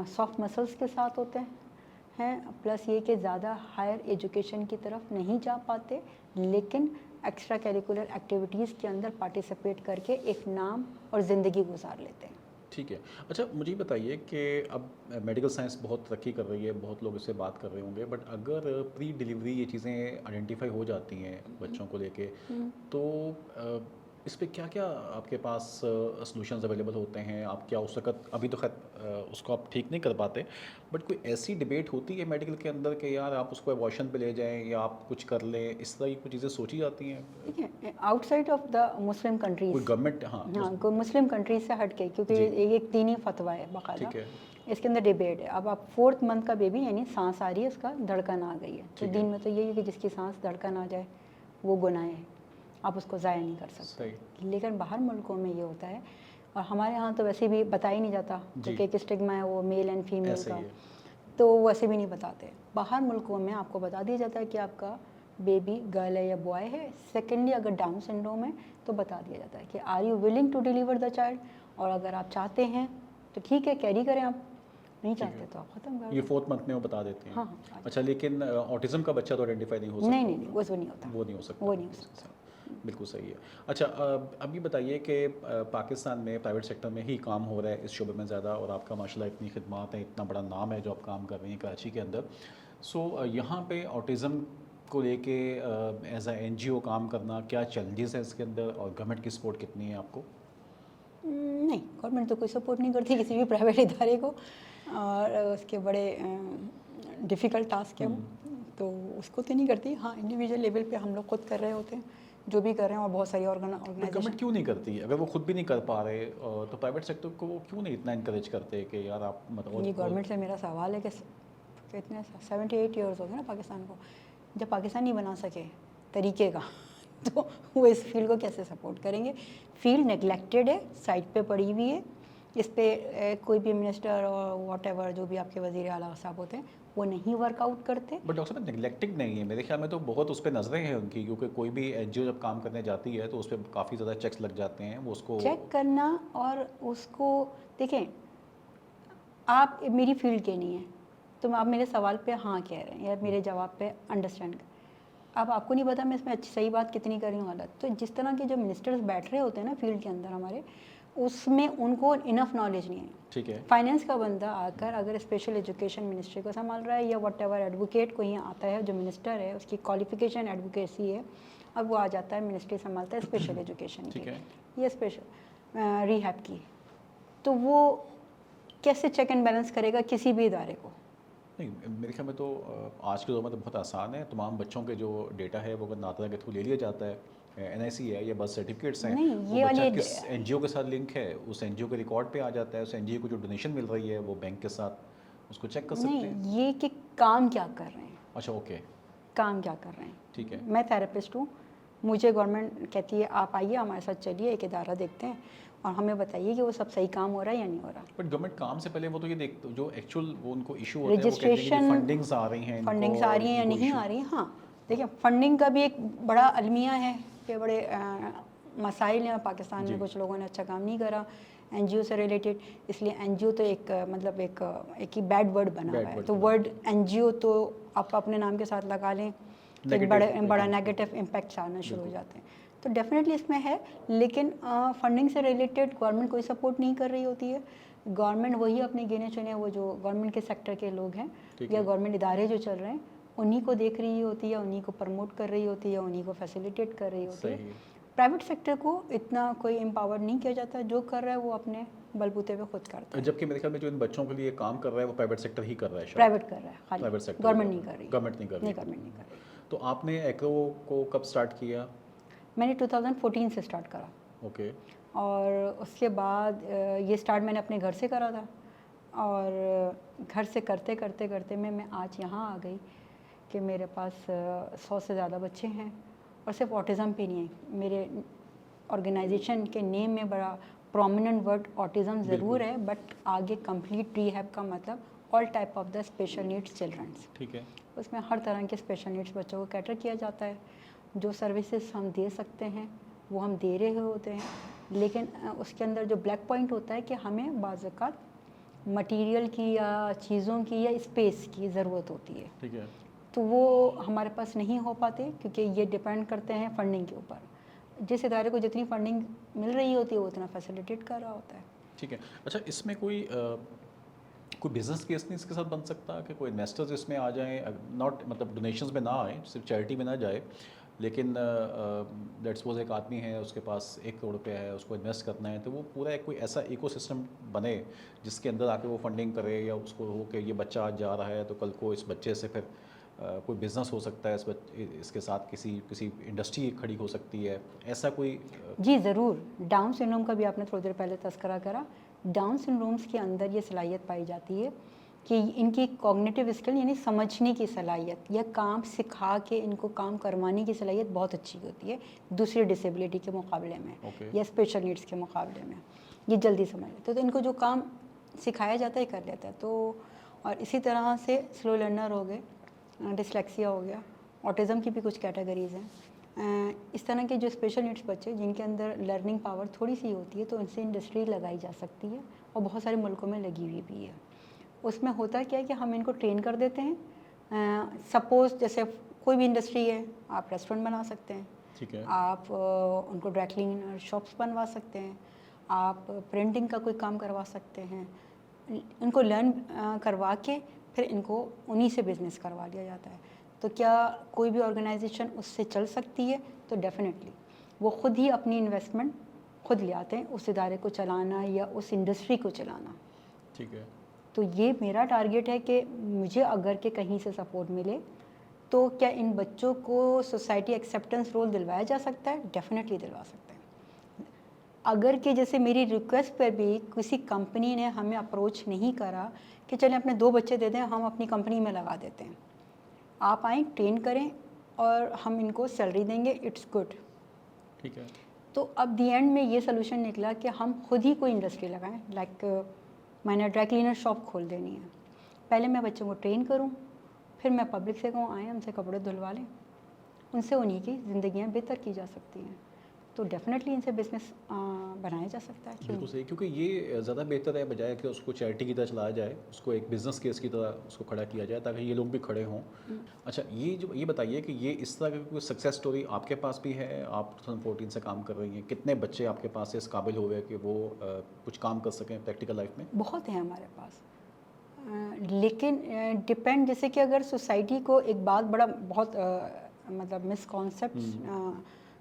[SPEAKER 2] सॉफ्ट मसल्स के साथ होते हैं, प्लस ये कि ज़्यादा हायर एजुकेशन की तरफ नहीं जा पाते, लेकिन एक्स्ट्रा करिकुलर एक्टिविटीज़ के अंदर पार्टिसिपेट करके एक नाम और ज़िंदगी गुजार लेते हैं।
[SPEAKER 1] ठीक है। अच्छा मुझे ये बताइए कि अब मेडिकल साइंस बहुत तरक्की कर रही है, बहुत लोग इससे बात कर रहे होंगे, बट अगर प्री डिलीवरी ये चीज़ें आइडेंटिफाई हो जाती हैं बच्चों को लेके, तो इस पे क्या क्या आपके पास सॉल्यूशंस अवेलेबल होते हैं? आप क्या उस वक्त, अभी तो खैर उसको आप ठीक नहीं कर पाते, बट कोई ऐसी डिबेट होती है मेडिकल के अंदर कि यार आप उसको एबॉर्शन पे ले जाएं या आप कुछ कर लें, इस तरह की कुछ चीज़ें सोची जाती हैं?
[SPEAKER 2] ठीक है, आउटसाइड ऑफ द मुस्लिम
[SPEAKER 1] कोई
[SPEAKER 2] कंट्रीज,
[SPEAKER 1] गवर्नमेंट, हाँ
[SPEAKER 2] हाँ, कोई मुस्लिम कंट्रीज से हट के, क्योंकि
[SPEAKER 1] जी।
[SPEAKER 2] ये एक दीनी फतवा है बाकायदा,
[SPEAKER 1] ठीक है।
[SPEAKER 2] इसके अंदर डिबेट है। अब आप 4th मंथ का बेबी, यानी सांस आ रही है, उसका धड़कन आ गई है, तो
[SPEAKER 1] ठीक है।
[SPEAKER 2] दीन में तो यही है कि जिसकी सांस धड़कन आ जाए वो गुनाह है, आप उसको ज़ाया नहीं कर सकते।
[SPEAKER 1] सही।
[SPEAKER 2] लेकिन बाहर मुल्कों में ये होता है, और हमारे यहाँ तो वैसे भी बताया ही नहीं जाता,
[SPEAKER 1] जी।
[SPEAKER 2] क्योंकि एक स्टिग्मा है वो मेल एंड फीमेल
[SPEAKER 1] ऐसे
[SPEAKER 2] का,
[SPEAKER 1] ही है।
[SPEAKER 2] तो वैसे भी नहीं बताते। बाहर मुल्कों में आपको बता दिया जाता है कि आपका बेबी गर्ल है या बॉय है। सेकेंडली, अगर डाउन सिंड्रोम है तो बता दिया जाता है कि are you willing to deliver the child, और अगर आप चाहते हैं तो ठीक है, कैरी करें, आप नहीं चाहते तो आप ख़त्म कर
[SPEAKER 1] ये
[SPEAKER 2] दें।
[SPEAKER 1] 4th मंथ में वो बता देते हैं?
[SPEAKER 2] हाँ, हाँ।
[SPEAKER 1] अच्छा, लेकिन ऑटिज्म का बच्चा तो आइडेंटिफाई नहीं हो सकता?
[SPEAKER 2] नहीं नहीं नहीं, वो नहीं होता,
[SPEAKER 1] वो नहीं हो सकता?
[SPEAKER 2] वो नहीं हो सकता।
[SPEAKER 1] बिल्कुल सही है। अच्छा, अब ये बताइए कि पाकिस्तान में प्राइवेट सेक्टर में ही काम हो रहा है इस शोबे में ज़्यादा, और आपका माशाल्लाह इतनी खिदमत है, इतना बड़ा नाम है जो आप काम कर रही हैं कराची के अंदर। सो यहाँ पे ऑटिज़म को लेके एज ए NGO काम करना, क्या चैलेंजेस है इसके अंदर, और गवर्नमेंट की सपोर्ट कितनी है आपको?
[SPEAKER 2] नहीं, गवर्नमेंट तो कोई सपोर्ट नहीं करती किसी भी प्राइवेट इदारे को, और उसके बड़े डिफ़िकल्ट टास्क है वो, तो उसको तो नहीं करती। हाँ, इंडिविजुअल लेवल पे हम लोग खुद कर रहे होते हैं जो भी कर रहे हैं, और बहुत सारी ऑर्गेनाइजेशन।
[SPEAKER 1] गवर्नमेंट क्यों नहीं करती? अगर वो खुद भी नहीं कर पा रहे तो प्राइवेट सेक्टर को वो क्यों नहीं इतना इनकरेज करते कि यार आप मतलब?
[SPEAKER 2] ये गवर्नमेंट से मेरा सवाल है कि कितने 78 ईयर्स हो गए ना पाकिस्तान को, जब पाकिस्तान नहीं बना सके तरीके का तो वो इस फील्ड को कैसे सपोर्ट करेंगे? फील्ड नेगलेक्टेड है, साइड पे पड़ी हुई है, इस पे कोई भी मिनिस्टर और व्हाटएवर जो भी आपके वज़ीर आला साहब होते हैं वो नहीं वर्कआउट करते।
[SPEAKER 1] बट डॉक्टर साहब, नेगलेक्टिंग नहीं है मेरे ख्याल में, तो बहुत उस पर नजरें हैं उनकी, क्योंकि कोई भी NGO जब काम करने जाती है तो उस पर काफ़ी ज़्यादा चेक्स लग जाते हैं, वो उसको
[SPEAKER 2] चेक करना, और उसको देखें, आप मेरी फील्ड के नहीं हैं, तो आप मेरे सवाल पे हाँ कह रहे हैं या मेरे जवाब पे अंडरस्टैंड कर, अब आपको नहीं पता मैं इसमें अच्छी सही बात कितनी कर रही हूँ गलत। तो जिस तरह के जो मिनिस्टर्स बैठ रहे होते हैं ना फील्ड के अंदर हमारे, उसमें उनको इनफ नॉलेज नहीं है।
[SPEAKER 1] ठीक है।
[SPEAKER 2] फाइनेंस का बंदा आकर अगर स्पेशल एजुकेशन मिनिस्ट्री को संभाल रहा है, या वट एवर एडवोकेट कोई यहाँ आता है जो मिनिस्टर है, उसकी क्वालिफिकेशन एडवोकेसी है, अब वो आ जाता है मिनिस्ट्री संभालता है स्पेशल एजुकेशन की या स्पेशल रिहैब की, तो वो कैसे चेक एंड बैलेंस करेगा किसी भी इदारे को?
[SPEAKER 1] नहीं, मेरे ख्याल में तो आज के दौर में तो बहुत आसान है, तमाम बच्चों के जो डेटा है वो अगर नातरा के थ्रू ले लिया जाता है, NIC है या बर्थ सर्टिफिकेट्स हैं,
[SPEAKER 2] नहीं,
[SPEAKER 1] वो
[SPEAKER 2] ये
[SPEAKER 1] बच्चा
[SPEAKER 2] वाली
[SPEAKER 1] किस NGO के साथ लिंक है उस NGO के रिकॉर्ड पे आ जाता है, उस NGO को जो डोनेशन मिल रही है वो बैंक के साथ उसको चेक कर सकते हैं।
[SPEAKER 2] नहीं, ये कि काम क्या कर रहे हैं,
[SPEAKER 1] अच्छा, ओके,
[SPEAKER 2] काम क्या कर रहे हैं।
[SPEAKER 1] ठीक है।
[SPEAKER 2] मैं थेरेपिस्ट हूँ, मुझे गवर्नमेंट कहती है आप आइए हमारे साथ चलिए, एक इदारा देखते हैं और हमें बताइए कि वो सब सही काम हो रहा है या नहीं हो रहा।
[SPEAKER 1] बट गवर्नमेंट काम से पहले वो तो ये देख, जो एक्चुअल वो उनको इशू होता है, वो कहते हैं
[SPEAKER 2] रजिस्ट्रेशन,
[SPEAKER 1] कि फंडिंग्स आ रही हैं,
[SPEAKER 2] फंडिंग्स आ रही हैं या नहीं आ रही हैं। हाँ, देखिए, फंडिंग का भी एक बड़ा अलमिया है कि बड़े मसाइल हैं पाकिस्तान में, कुछ लोगों ने अच्छा काम नहीं करा NGO से रिलेटेड, इसलिए NGO तो एक मतलब एक ही बैड वर्ड बना हुआ है, तो वर्ड NGO तो आप अपने नाम के साथ लगा लें, एक बड़ा नेगेटिव इम्पैक्ट आना शुरू हो जाते हैं। तो डेफिनेटली इसमें है, लेकिन फंडिंग से रिलेटेड गवर्नमेंट कोई सपोर्ट नहीं कर रही होती है। गवर्नमेंट वही अपने गिने चुने वो जो गवर्नमेंट के सेक्टर के लोग हैं या गवर्नमेंट इदारे जो चल रहे हैं उन्हीं को देख रही होती है, उन्हीं को प्रमोट कर रही होती है, उन्हीं को फैसिलिटेट कर रही होती है। प्राइवेट सेक्टर को इतना कोई एम्पावर नहीं किया जाता, जो कर रहा है वो अपने बलबूते पे खुद करता है।
[SPEAKER 1] जबकि मेरे ख्याल में जो इन बच्चों के लिए काम कर रहा है वो प्राइवेट सेक्टर ही कर रहा है।
[SPEAKER 2] प्राइवेट कर रहा है खाली,
[SPEAKER 1] प्राइवेट सेक्टर,
[SPEAKER 2] गवर्नमेंट नहीं कर रही।
[SPEAKER 1] गवर्नमेंट नहीं कर रही।
[SPEAKER 2] गवर्नमेंट नहीं कर रही।
[SPEAKER 1] तो आपने एक्रो को कब स्टार्ट किया?
[SPEAKER 2] मैंने 2014 से स्टार्ट करा।
[SPEAKER 1] ओके।
[SPEAKER 2] और उसके बाद ये स्टार्ट मैंने अपने घर से करा था, और घर से करते करते करते मैं आज यहाँ आ गई कि मेरे पास 100 से ज़्यादा बच्चे हैं, और सिर्फ ऑटिज़म पे नहीं है। मेरे ऑर्गेनाइजेशन के नेम में बड़ा प्रोमिनेंट वर्ड ऑटिज़म ज़रूर है, बट आगे कंप्लीट रिहैब का मतलब all type of the special needs childrens.
[SPEAKER 1] ठीक है।
[SPEAKER 2] उसमें हर तरह के स्पेशल नीड्स बच्चों को कैटर किया जाता है। जो सर्विसेज हम दे सकते हैं वो हम दे रहे होते हैं, लेकिन उसके अंदर जो ब्लैक पॉइंट होता है कि हमें बाज़ात मटेरियल की या चीज़ों की या स्पेस की ज़रूरत होती है।
[SPEAKER 1] ठीक है।
[SPEAKER 2] तो वो हमारे पास नहीं हो पाते, क्योंकि ये डिपेंड करते हैं फंडिंग के ऊपर। जिस इदारे को जितनी फंडिंग मिल रही होती है वो उतना फैसिलिटेट कर रहा होता है।
[SPEAKER 1] ठीक है। अच्छा, इसमें कोई बिजनेस केस नहीं इसके साथ बन सकता कि कोई इन्वेस्टर्स इसमें आ जाएं, नॉट मतलब डोनेशंस में ना आए, सिर्फ चैरिटी में ना जाए, लेकिन लेट्स सपोज एक आदमी है, उसके पास 1 करोड़ रुपया है, उसको इन्वेस्ट करना है, तो वो पूरा एक कोई ऐसा इकोसिस्टम बने जिसके अंदर आके वो फंडिंग करे, या उसको हो कि ये बच्चा आज जा रहा है तो कल को इस बच्चे से फिर कोई बिज़नेस हो सकता है, इसके साथ किसी इंडस्ट्री खड़ी हो सकती है, ऐसा कोई
[SPEAKER 2] जी ज़रूर। डाउन सिंड्रोम का भी आपने थोड़ी देर पहले तस्करा करा। डाउन सिंड्रोम्स के अंदर ये सलाहियत पाई जाती है कि इनकी कॉग्निटिव स्किल यानी समझने की सलाहियत या काम सिखा के इनको काम करवाने की सलाहियत बहुत अच्छी होती है दूसरी डिसेबिलिटी के मुकाबले में। या स्पेशल नीड्स के मुकाबले में ये जल्दी समझ लेते, तो इनको जो काम सिखाया जाता है कर लेता है। तो और इसी तरह से स्लो लर्नर हो गए, डिसलेक्सिया हो गया, ऑटिज़म की भी कुछ कैटेगरीज़ हैं। इस तरह के जो स्पेशल नीड्स बच्चे जिनके अंदर लर्निंग पावर थोड़ी सी होती है, तो उनसे इंडस्ट्री लगाई जा सकती है और बहुत सारे मुल्कों में लगी हुई भी है। उसमें होता क्या है कि हम इनको ट्रेन कर देते हैं। सपोज़ जैसे कोई भी इंडस्ट्री है, आप रेस्टोरेंट बना सकते हैं।
[SPEAKER 1] ठीक है।
[SPEAKER 2] आप उनको ड्राई क्लीनर शॉप्स बनवा सकते हैं, आप प्रिंटिंग का कोई काम करवा सकते हैं। इनको लर्न करवा के फिर इनको उन्हीं से बिज़नेस करवा लिया जाता है। तो क्या कोई भी ऑर्गेनाइजेशन उससे चल सकती है? तो डेफिनेटली वो ख़ुद ही अपनी इन्वेस्टमेंट खुद ले आते हैं उस इदारे को चलाना या उस इंडस्ट्री को चलाना।
[SPEAKER 1] ठीक है।
[SPEAKER 2] तो ये मेरा टारगेट है कि मुझे अगर के कहीं से सपोर्ट मिले तो क्या इन बच्चों को सोसाइटी एक्सेप्टेंस रोल दिलवाया जा सकता है? डेफिनेटली दिलवा सकते हैं। अगर कि जैसे मेरी रिक्वेस्ट पर भी किसी कंपनी ने हमें अप्रोच नहीं करा कि चलें अपने 2 बच्चे दे दें, हम अपनी कंपनी में लगा देते हैं, आप आएँ ट्रेन करें और हम इनको सैलरी देंगे, इट्स गुड।
[SPEAKER 1] ठीक है।
[SPEAKER 2] तो अब दी एंड में ये सोल्यूशन निकला कि हम खुद ही कोई इंडस्ट्री लगाएं। लाइक मैंने ड्राई क्लीनर शॉप खोल देनी है, पहले मैं बच्चों को ट्रेन करूं, फिर मैं पब्लिक से कहूँ आएँ हमसे कपड़े धुलवा लें, उनसे उन्हीं की ज़िंदगियाँ बेहतर की जा सकती हैं। तो डेफिनेटली इनसे बिज़नेस बनाया जा सकता है।
[SPEAKER 1] बिल्कुल सही, क्योंकि ये ज़्यादा बेहतर है बजाय कि उसको चैरिटी की तरह चलाया जाए, उसको एक बिज़नेस केस की तरह उसको खड़ा किया जाए ताकि ये लोग भी खड़े हों। अच्छा, ये बताइए कि ये इस तरह की कोई सक्सेस स्टोरी आपके पास भी है? आप 2014 से काम कर रही हैं, कितने बच्चे आपके पास इस काबिल हो गए कि वो कुछ काम कर सकें प्रैक्टिकल लाइफ में?
[SPEAKER 2] बहुत हैं हमारे पास, लेकिन डिपेंड, जैसे कि अगर सोसाइटी को एक बात बहुत मतलब मिसकॉन्सेप्ट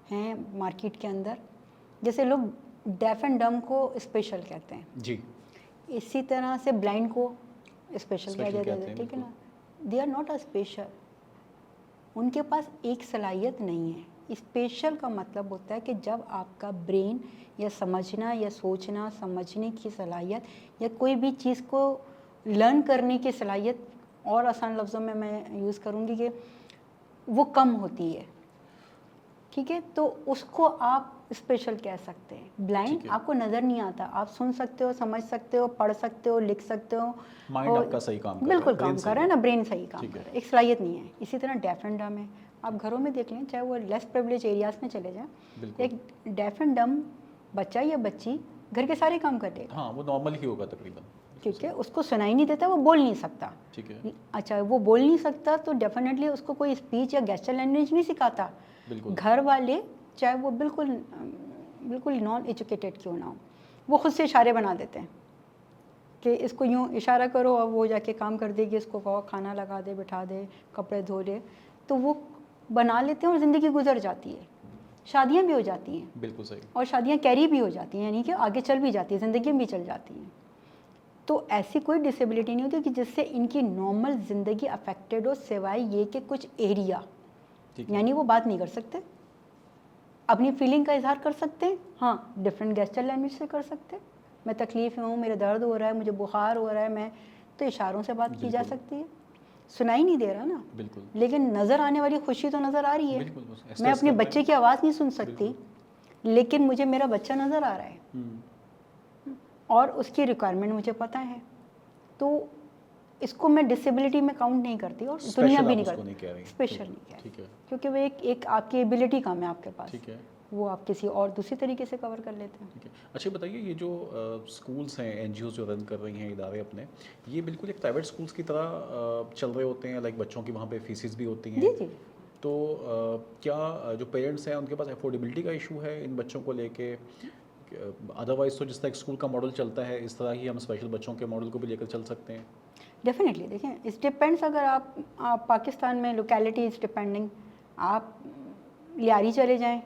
[SPEAKER 2] हैं मार्केट के अंदर, जैसे लोग डेफ एंड डम को स्पेशल कहते हैं
[SPEAKER 1] जी,
[SPEAKER 2] इसी तरह से ब्लाइंड को स्पेशल कह देते हैं, ठीक है ना? They are not a special, उनके पास एक सलाहियत नहीं है। स्पेशल का मतलब होता है कि जब आपका ब्रेन या समझना या सोचना समझने की सलाहियत या कोई भी चीज़ को लर्न करने की सलाहियत, और आसान लफ्ज़ों में मैं यूज़ करूँगी कि वो कम होती है, ठीक है? तो उसको आप स्पेशल कह सकते हैं। ब्लाइंड आपको नज़र नहीं आता, आप सुन सकते हो, समझ सकते हो, पढ़ सकते हो, लिख सकते हो,
[SPEAKER 1] माइंड आपका सही काम कर रहा है,
[SPEAKER 2] बिल्कुल काम कर रहा है ना, ब्रेन सही काम
[SPEAKER 1] ठीक
[SPEAKER 2] कर
[SPEAKER 1] है।
[SPEAKER 2] रहा है, एक सलाहियत नहीं है। इसी तरह डेफ एंड डम है, आप घरों में देख लें, चाहे वो लेस प्रिविलेज एरियाज़ में चले जाएं, एक डेफ एंड डम बच्चा या बच्ची घर के सारे काम कर लेगा।
[SPEAKER 1] हाँ, वो नॉर्मल ही होगा तकरीबन,
[SPEAKER 2] क्योंकि उसको सुनाई नहीं देता, वो बोल नहीं सकता।
[SPEAKER 1] ठीक है।
[SPEAKER 2] अच्छा, वो बोल नहीं सकता तो डेफिनेटली उसको कोई स्पीच या गेस्चर लैंग्वेज नहीं सिखाता।
[SPEAKER 1] बिल्कुल।
[SPEAKER 2] घर वाले चाहे वो बिल्कुल नॉन एजुकेटेड क्यों ना हो, वो खुद से इशारे बना देते हैं कि इसको यूँ इशारा करो और वो जाके काम कर देगी, इसको कहो खाना लगा दे, बिठा दे, कपड़े धो ले, तो वो बना लेते हैं और ज़िंदगी गुजर जाती है। शादियाँ भी हो जाती हैं,
[SPEAKER 1] बिल्कुल सही,
[SPEAKER 2] और शादियाँ कैरी भी हो जाती हैं, यानी कि आगे चल भी जाती है, ज़िंदगी भी चल जाती हैं। तो ऐसी कोई डिसेबिलिटी नहीं होती कि जिससे इनकी नॉर्मल ज़िंदगी अफेक्टेड हो, सिवाय ये कि कुछ एरिया, यानी वो बात नहीं कर सकते, अपनी फीलिंग का इजहार कर सकते हैं, हाँ डिफरेंट गेस्चर लैंग्वेज से कर सकते हैं। मैं तकलीफ़ में हूँ, मेरे दर्द हो रहा है, मुझे बुखार हो रहा है, मैं तो इशारों से बात की जा सकती है। सुनाई नहीं दे रहा ना,
[SPEAKER 1] बिल्कुल,
[SPEAKER 2] लेकिन नज़र आने वाली खुशी तो नज़र आ रही है।
[SPEAKER 1] बिल्कुल,
[SPEAKER 2] मैं अपने बच्चे की आवाज़ नहीं सुन सकती, लेकिन मुझे मेरा बच्चा नज़र आ रहा है और उसकी रिक्वायरमेंट मुझे पता है। तो इसको मैं डिसेबिलिटी में काउंट नहीं करती और दुनिया भी नहीं करती, स्पेशल नहीं कह रही,
[SPEAKER 1] ठीक है,
[SPEAKER 2] क्योंकि वो एक आपकी एबिलिटी कम है आपके पास,
[SPEAKER 1] ठीक है,
[SPEAKER 2] वो आप किसी और दूसरी तरीके से कवर कर लेते हैं।
[SPEAKER 1] ठीक है। अच्छा बताइए, ये जो स्कूल्स हैं, एनजीओ जो रन कर रही हैं इदारे अपने, ये बिल्कुल एक प्राइवेट स्कूल्स की तरह चल रहे होते हैं, लाइक बच्चों की वहाँ पे फीसिस भी होती हैं?
[SPEAKER 2] जी जी।
[SPEAKER 1] तो क्या जो पेरेंट्स हैं उनके पास अफोर्डेबिलिटी का इशू है इन बच्चों को लेके? अदरवाइज तो जिस तरह स्कूल का मॉडल चलता है इस तरह ही हम स्पेशल बच्चों के मॉडल को भी लेकर चल सकते हैं?
[SPEAKER 2] डेफिनेटली, देखें इस डिपेंड्स, अगर आप पाकिस्तान में लोकेलिटी इज़ डिपेंडिंग, आप लियारी चले जाएं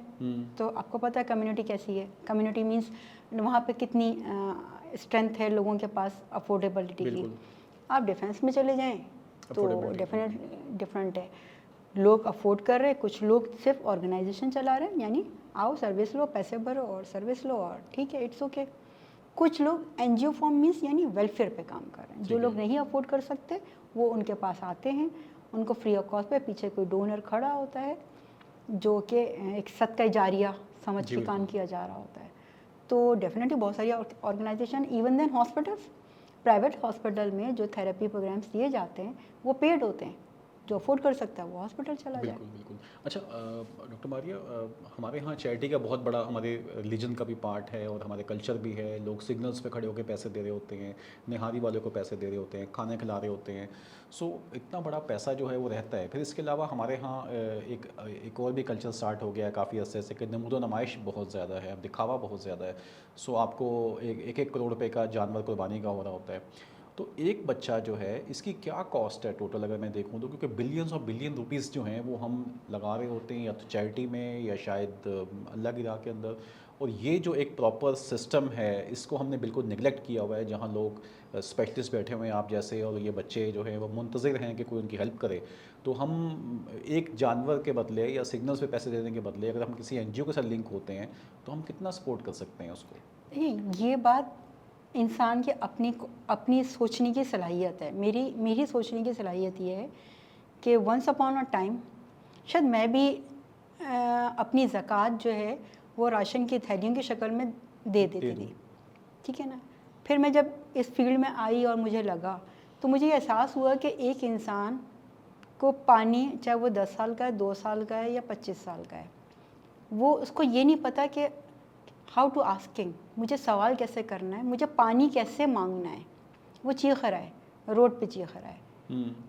[SPEAKER 2] तो आपको पता है कम्युनिटी कैसी है, कम्युनिटी मींस वहाँ पे कितनी स्ट्रेंथ है लोगों के पास अफोर्डेबिलिटी की। आप डिफेंस में चले जाएं तो डेफिनेट डिफरेंट है, लोग अफोर्ड कर रहे हैं, कुछ लोग सिर्फ ऑर्गेनाइजेशन चला रहे हैं, यानी आओ सर्विस लो, पैसे भरो और सर्विस लो और ठीक है, इट्स ओके। कुछ लोग एनजीओ फॉर्म मीन्स यानी वेलफेयर पे काम कर रहे हैं, जो लोग नहीं अफोर्ड कर सकते वो उनके पास आते हैं, उनको फ्री ऑफ कॉस्ट पे पीछे कोई डोनर खड़ा होता है जो कि एक सदका जारिया समझ के काम किया जा रहा होता है। तो डेफिनेटली बहुत सारी organisation, even then hospitals, private hospital में जो थेरेपी प्रोग्राम्स दिए जाते हैं वो पेड होते हैं, जो अफोर्ड कर सकता है वो हॉस्पिटल चला जाए।
[SPEAKER 1] बिल्कुल बिल्कुल। अच्छा डॉक्टर मारिया, हमारे यहाँ चैरिटी का बहुत बड़ा हमारे रिलीजन का भी पार्ट है और हमारे कल्चर भी है, लोग सिग्नल्स पे खड़े होकर पैसे दे रहे होते हैं, निहारी वालों को पैसे दे रहे होते हैं, खाने खिला रहे होते हैं, सो इतना बड़ा पैसा जो है वो रहता है। फिर इसके अलावा हमारे यहाँ एक और भी कल्चर स्टार्ट हो गया है काफ़ी अर्से से कि नमूद नुमाइश बहुत ज़्यादा है, अब दिखावा बहुत ज़्यादा है। सो आपको एक करोड़ रुपये का जानवर कुर्बानी का हो रहा होता है। तो एक बच्चा जो है इसकी क्या कॉस्ट है टोटल अगर मैं देखूं तो, क्योंकि बिलियंस और बिलियन रुपीस जो हैं वो हम लगा रहे होते हैं या तो चैरिटी में या शायद अल्लाह की राह के अंदर, और ये जो एक प्रॉपर सिस्टम है इसको हमने बिल्कुल निगलेक्ट किया हुआ है, जहाँ लोग स्पेशलिस्ट बैठे हुए हैं आप जैसे, और ये बच्चे जो हैं वो मुंतज़िर हैं कि कोई उनकी हेल्प करे। तो हम एक जानवर के बदले या सिग्नल्स पे पैसे देने के बदले अगर हम किसी एनजीओ के साथ लिंक होते हैं तो हम कितना सपोर्ट कर सकते हैं उसको?
[SPEAKER 2] ये बात इंसान के अपनी सोचने की सलाहियत है। मेरी सोचने की सलाहियत ये है कि वंस अपॉन अ टाइम शायद मैं भी अपनी ज़कात जो है वो राशन की थैलियों की शक्ल में दे देती थी, ठीक है ना। फिर मैं जब इस फील्ड में आई और मुझे लगा तो मुझे ये एहसास हुआ कि एक इंसान को पानी, चाहे वो 10 साल का है, 2 साल का है या 25 साल का है, वो उसको ये नहीं पता कि हाउ टू आस्किंग, मुझे सवाल कैसे करना है, मुझे पानी कैसे मांगना है। वो चीख रहा है, रोड पे चीख रहा है,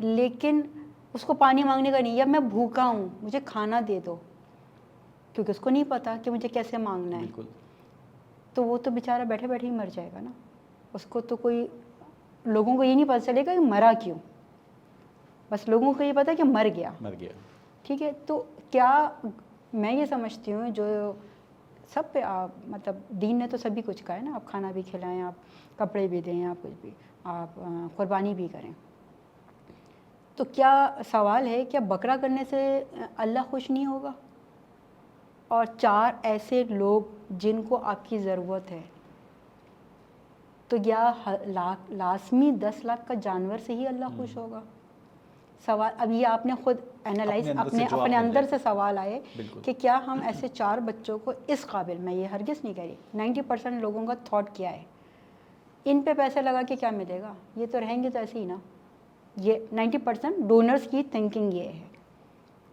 [SPEAKER 2] लेकिन उसको पानी मांगने का नहीं, या मैं भूखा हूँ मुझे खाना दे दो, क्योंकि उसको नहीं पता कि मुझे कैसे मांगना है। तो वो तो बेचारा बैठे बैठे ही मर जाएगा ना। उसको तो कोई, लोगों को ये नहीं पता चलेगा कि मरा क्यों, बस लोगों को ये पता है कि मर गया, ठीक है। तो क्या मैं ये समझती हूँ जो सब पे आप, मतलब दीन ने तो सभी कुछ कहा है ना, आप खाना भी खिलाएं, आप कपड़े भी दें, आप कुछ भी, आप कुर्बानी भी करें। तो क्या सवाल है, क्या बकरा करने से अल्लाह खुश नहीं होगा? और 4 ऐसे लोग जिनको आपकी ज़रूरत है, तो क्या लाजमी 10 लाख का जानवर से ही अल्लाह खुश होगा? सवाल अब ये आपने खुद एनालाइज अपने अंदर से सवाल आए कि क्या हम ऐसे 4 बच्चों को इस काबिल, मैं ये हरगिज़ नहीं कह रही, 90% लोगों का थॉट क्या है, इन पे पैसे लगा के क्या मिलेगा, ये तो रहेंगे तो ऐसे ही ना। ये 90% डोनर्स की थिंकिंग ये है,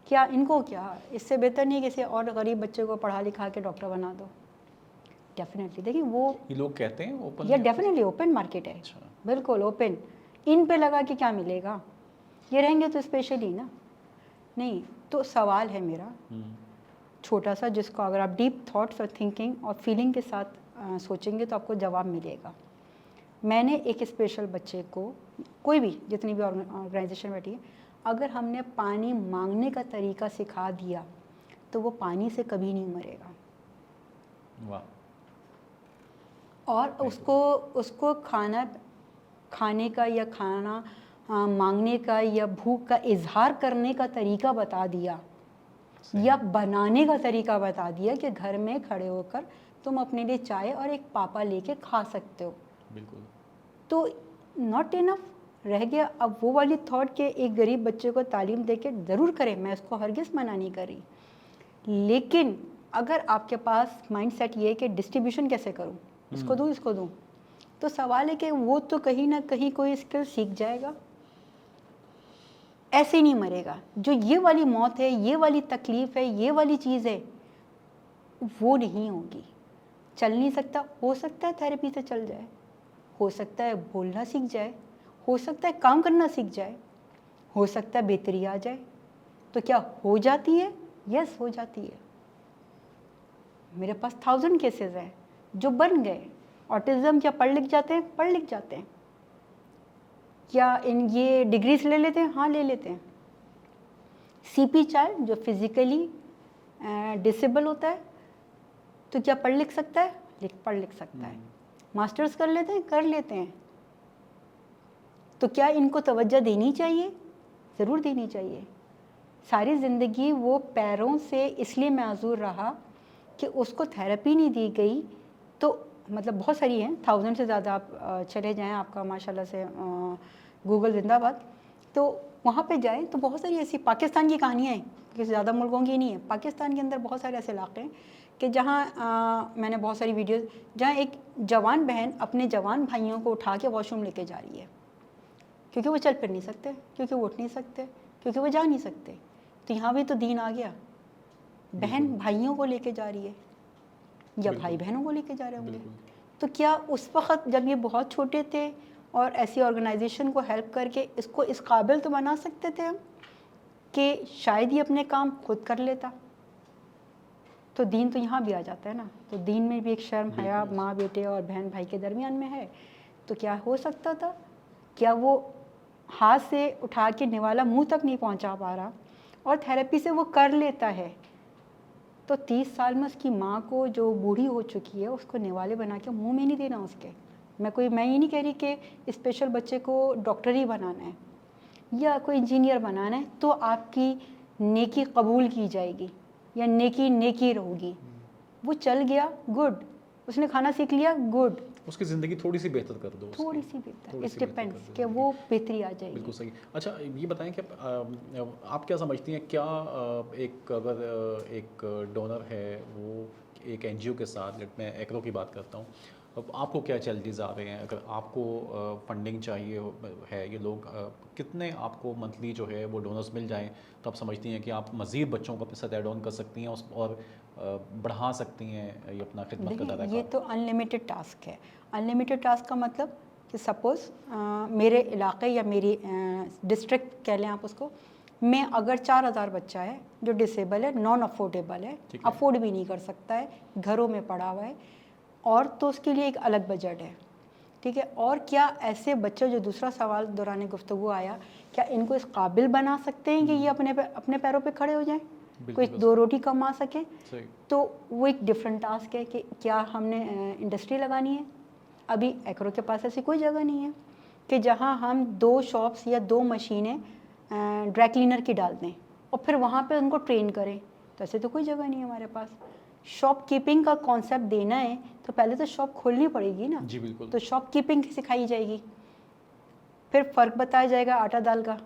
[SPEAKER 2] क्या इनको, क्या इससे बेहतर नहीं किसी और गरीब बच्चे को पढ़ा लिखा के डॉक्टर बना दो। डेफिनेटली देखिए वो
[SPEAKER 1] ये लोग कहते हैं ओपन,
[SPEAKER 2] ये डेफिनेटली ओपन मार्केट है। अच्छा। बिल्कुल ओपन, इन पे लगा के क्या मिलेगा, ये रहेंगे तो स्पेशली ना। नहीं तो सवाल है मेरा छोटा सा, जिसको अगर आप डीप थॉट्स और थिंकिंग और फीलिंग के साथ सोचेंगे तो आपको जवाब मिलेगा। मैंने एक स्पेशल बच्चे को, कोई भी, जितनी भी ऑर्गेनाइजेशन बैठी है, अगर हमने पानी मांगने का तरीका सिखा दिया तो वो पानी से कभी नहीं मरेगा।
[SPEAKER 1] वाह।
[SPEAKER 2] और उसको खाने का या खाना मांगने का या भूख का इजहार करने का तरीका बता दिया, या बनाने का तरीका बता दिया कि घर में खड़े होकर तुम अपने लिए चाय और एक पापा लेके खा सकते हो।
[SPEAKER 1] बिल्कुल।
[SPEAKER 2] तो नॉट इनफ रह गया। अब वो वाली थॉट के एक गरीब बच्चे को तालीम देके ज़रूर करें, मैं इसको हरगिज़ मना नहीं कर रही, लेकिन अगर आपके पास माइंडसेट ये है कि डिस्ट्रीब्यूशन कैसे करूँ, इसको दूँ इसको दूँ, तो सवाल है कि वो तो कहीं ना कहीं कोई स्किल सीख जाएगा ऐसे नहीं मरेगा। जो ये वाली मौत है, ये वाली तकलीफ़ है, ये वाली चीज़ है, वो नहीं होगी। चल नहीं सकता, हो सकता है थेरेपी से चल जाए, हो सकता है बोलना सीख जाए, हो सकता है काम करना सीख जाए, हो सकता है बेहतरी आ जाए। तो क्या हो जाती है? यस, हो जाती है। मेरे पास 1000 केसेस हैं जो बन गए। ऑटिज़म क्या पढ़ लिख जाते हैं? पढ़ लिख जाते हैं। क्या इन ये डिग्रीज ले लेते हैं? हाँ, ले लेते हैं। सीपी चाइल्ड जो फिजिकली डिसेबल होता है, तो क्या पढ़ लिख सकता है? पढ़ लिख सकता है। मास्टर्स कर लेते हैं? कर लेते हैं। तो क्या इनको तवज्जो देनी चाहिए? ज़रूर देनी चाहिए। सारी ज़िंदगी वो पैरों से इसलिए माज़ूर रहा कि उसको थेरेपी नहीं दी गई। तो मतलब बहुत सारी हैं, 1000 से ज़्यादा। आप चले जाएं, आपका माशाल्लाह से गूगल जिंदाबाद, तो वहाँ पे जाएं तो बहुत सारी ऐसी पाकिस्तान की कहानियाँ हैं, कि ज़्यादा मुल्कों की नहीं है। पाकिस्तान के अंदर बहुत सारे ऐसे इलाके हैं कि जहाँ मैंने बहुत सारी वीडियोस, जहाँ एक जवान बहन अपने जवान भाइयों को उठा के वॉशरूम लेके जा रही है, क्योंकि वो चल फिर नहीं सकते, क्योंकि वो उठ नहीं सकते, क्योंकि वो जा नहीं सकते। तो यहाँ भी तो दीन आ गया। बहन भाइयों को लेके जा रही है, या भाई बहनों को लेके जा रहे होंगे। तो क्या उस वक्त जब ये बहुत छोटे थे और ऐसी ऑर्गेनाइजेशन को हेल्प करके इसको इस काबिल तो बना सकते थे हम कि शायद ये अपने काम खुद कर लेता। तो दीन तो यहाँ भी आ जाता है ना। तो दीन में भी एक शर्म हया माँ बेटे और बहन भाई के दरमियान में है। तो क्या हो सकता था? क्या वो हाथ से उठा के निवाला मुंह तक नहीं पहुँचा पा रहा और थेरेपी से वो कर लेता है, तो 30 साल में उसकी माँ को, जो बूढ़ी हो चुकी है, उसको निवाले बना के मुंह में नहीं देना उसके। मैं ये नहीं कह रही कि स्पेशल बच्चे को डॉक्टर ही बनाना है या कोई इंजीनियर बनाना है तो आपकी नेकी कबूल की जाएगी या नेकी रहोगी। वो चल गया, गुड। उसने खाना सीख लिया, गुड।
[SPEAKER 1] उसकी ज़िंदगी थोड़ी सी बेहतर कर दो,
[SPEAKER 2] थोड़ी सी बेहतर, इट डिपेंड्स कि वो बेहतरी आ जाएगी।
[SPEAKER 1] बिल्कुल सही। अच्छा, ये बताएं कि आप क्या समझती हैं, क्या एक अगर एक डोनर है वो एक एनजीओ के साथ, मैं एक्रो की बात करता हूँ, अब आपको क्या चैलेंजेस आ रहे हैं? अगर आपको फंडिंग चाहिए है, ये लोग कितने आपको मंथली जो है वो डोनर्स मिल जाएं तो आप समझती हैं कि आप मज़ीद बच्चों को अपने साथ ऐड ऑन कर सकती हैं और बढ़ा सकती हैं ये अपना खिदमत का दायरा?
[SPEAKER 2] ये तो अनलिमिटेड टास्क है। अनलिमिटेड टास्क का मतलब कि सपोज़ मेरे इलाके या मेरी डिस्ट्रिक्ट कह लें आप उसको, में अगर 4000 बच्चा है जो डिसेबल है, नॉन अफोर्डेबल है, अफोर्ड भी नहीं कर सकता है, घरों में पड़ा हुआ है, और तो उसके लिए एक अलग बजट है, ठीक है। और क्या ऐसे बच्चे, जो दूसरा सवाल दौरान गुफ्तगू आया, क्या इनको इस काबिल बना सकते हैं कि ये अपने पैरों पे खड़े हो जाएं, कोई 2 रोटी कमा सके? तो वो एक डिफरेंट टास्क है कि क्या हमने इंडस्ट्री लगानी है। अभी एक्रो के पास ऐसी कोई जगह नहीं है कि जहाँ हम 2 शॉप्स या 2 मशीनें ड्राई क्लीनर की डाल दें और फिर वहाँ पे उनको ट्रेन करें। तो ऐसे तो कोई जगह नहीं है हमारे पास। शॉप कीपिंग का कॉन्सेप्ट देना है तो पहले तो शॉप खोलनी पड़ेगी ना।
[SPEAKER 1] जी बिल्कुल।
[SPEAKER 2] तो शॉप कीपिंग सिखाई जाएगी, फिर फ़र्क बताया जाएगा आटा दाल का,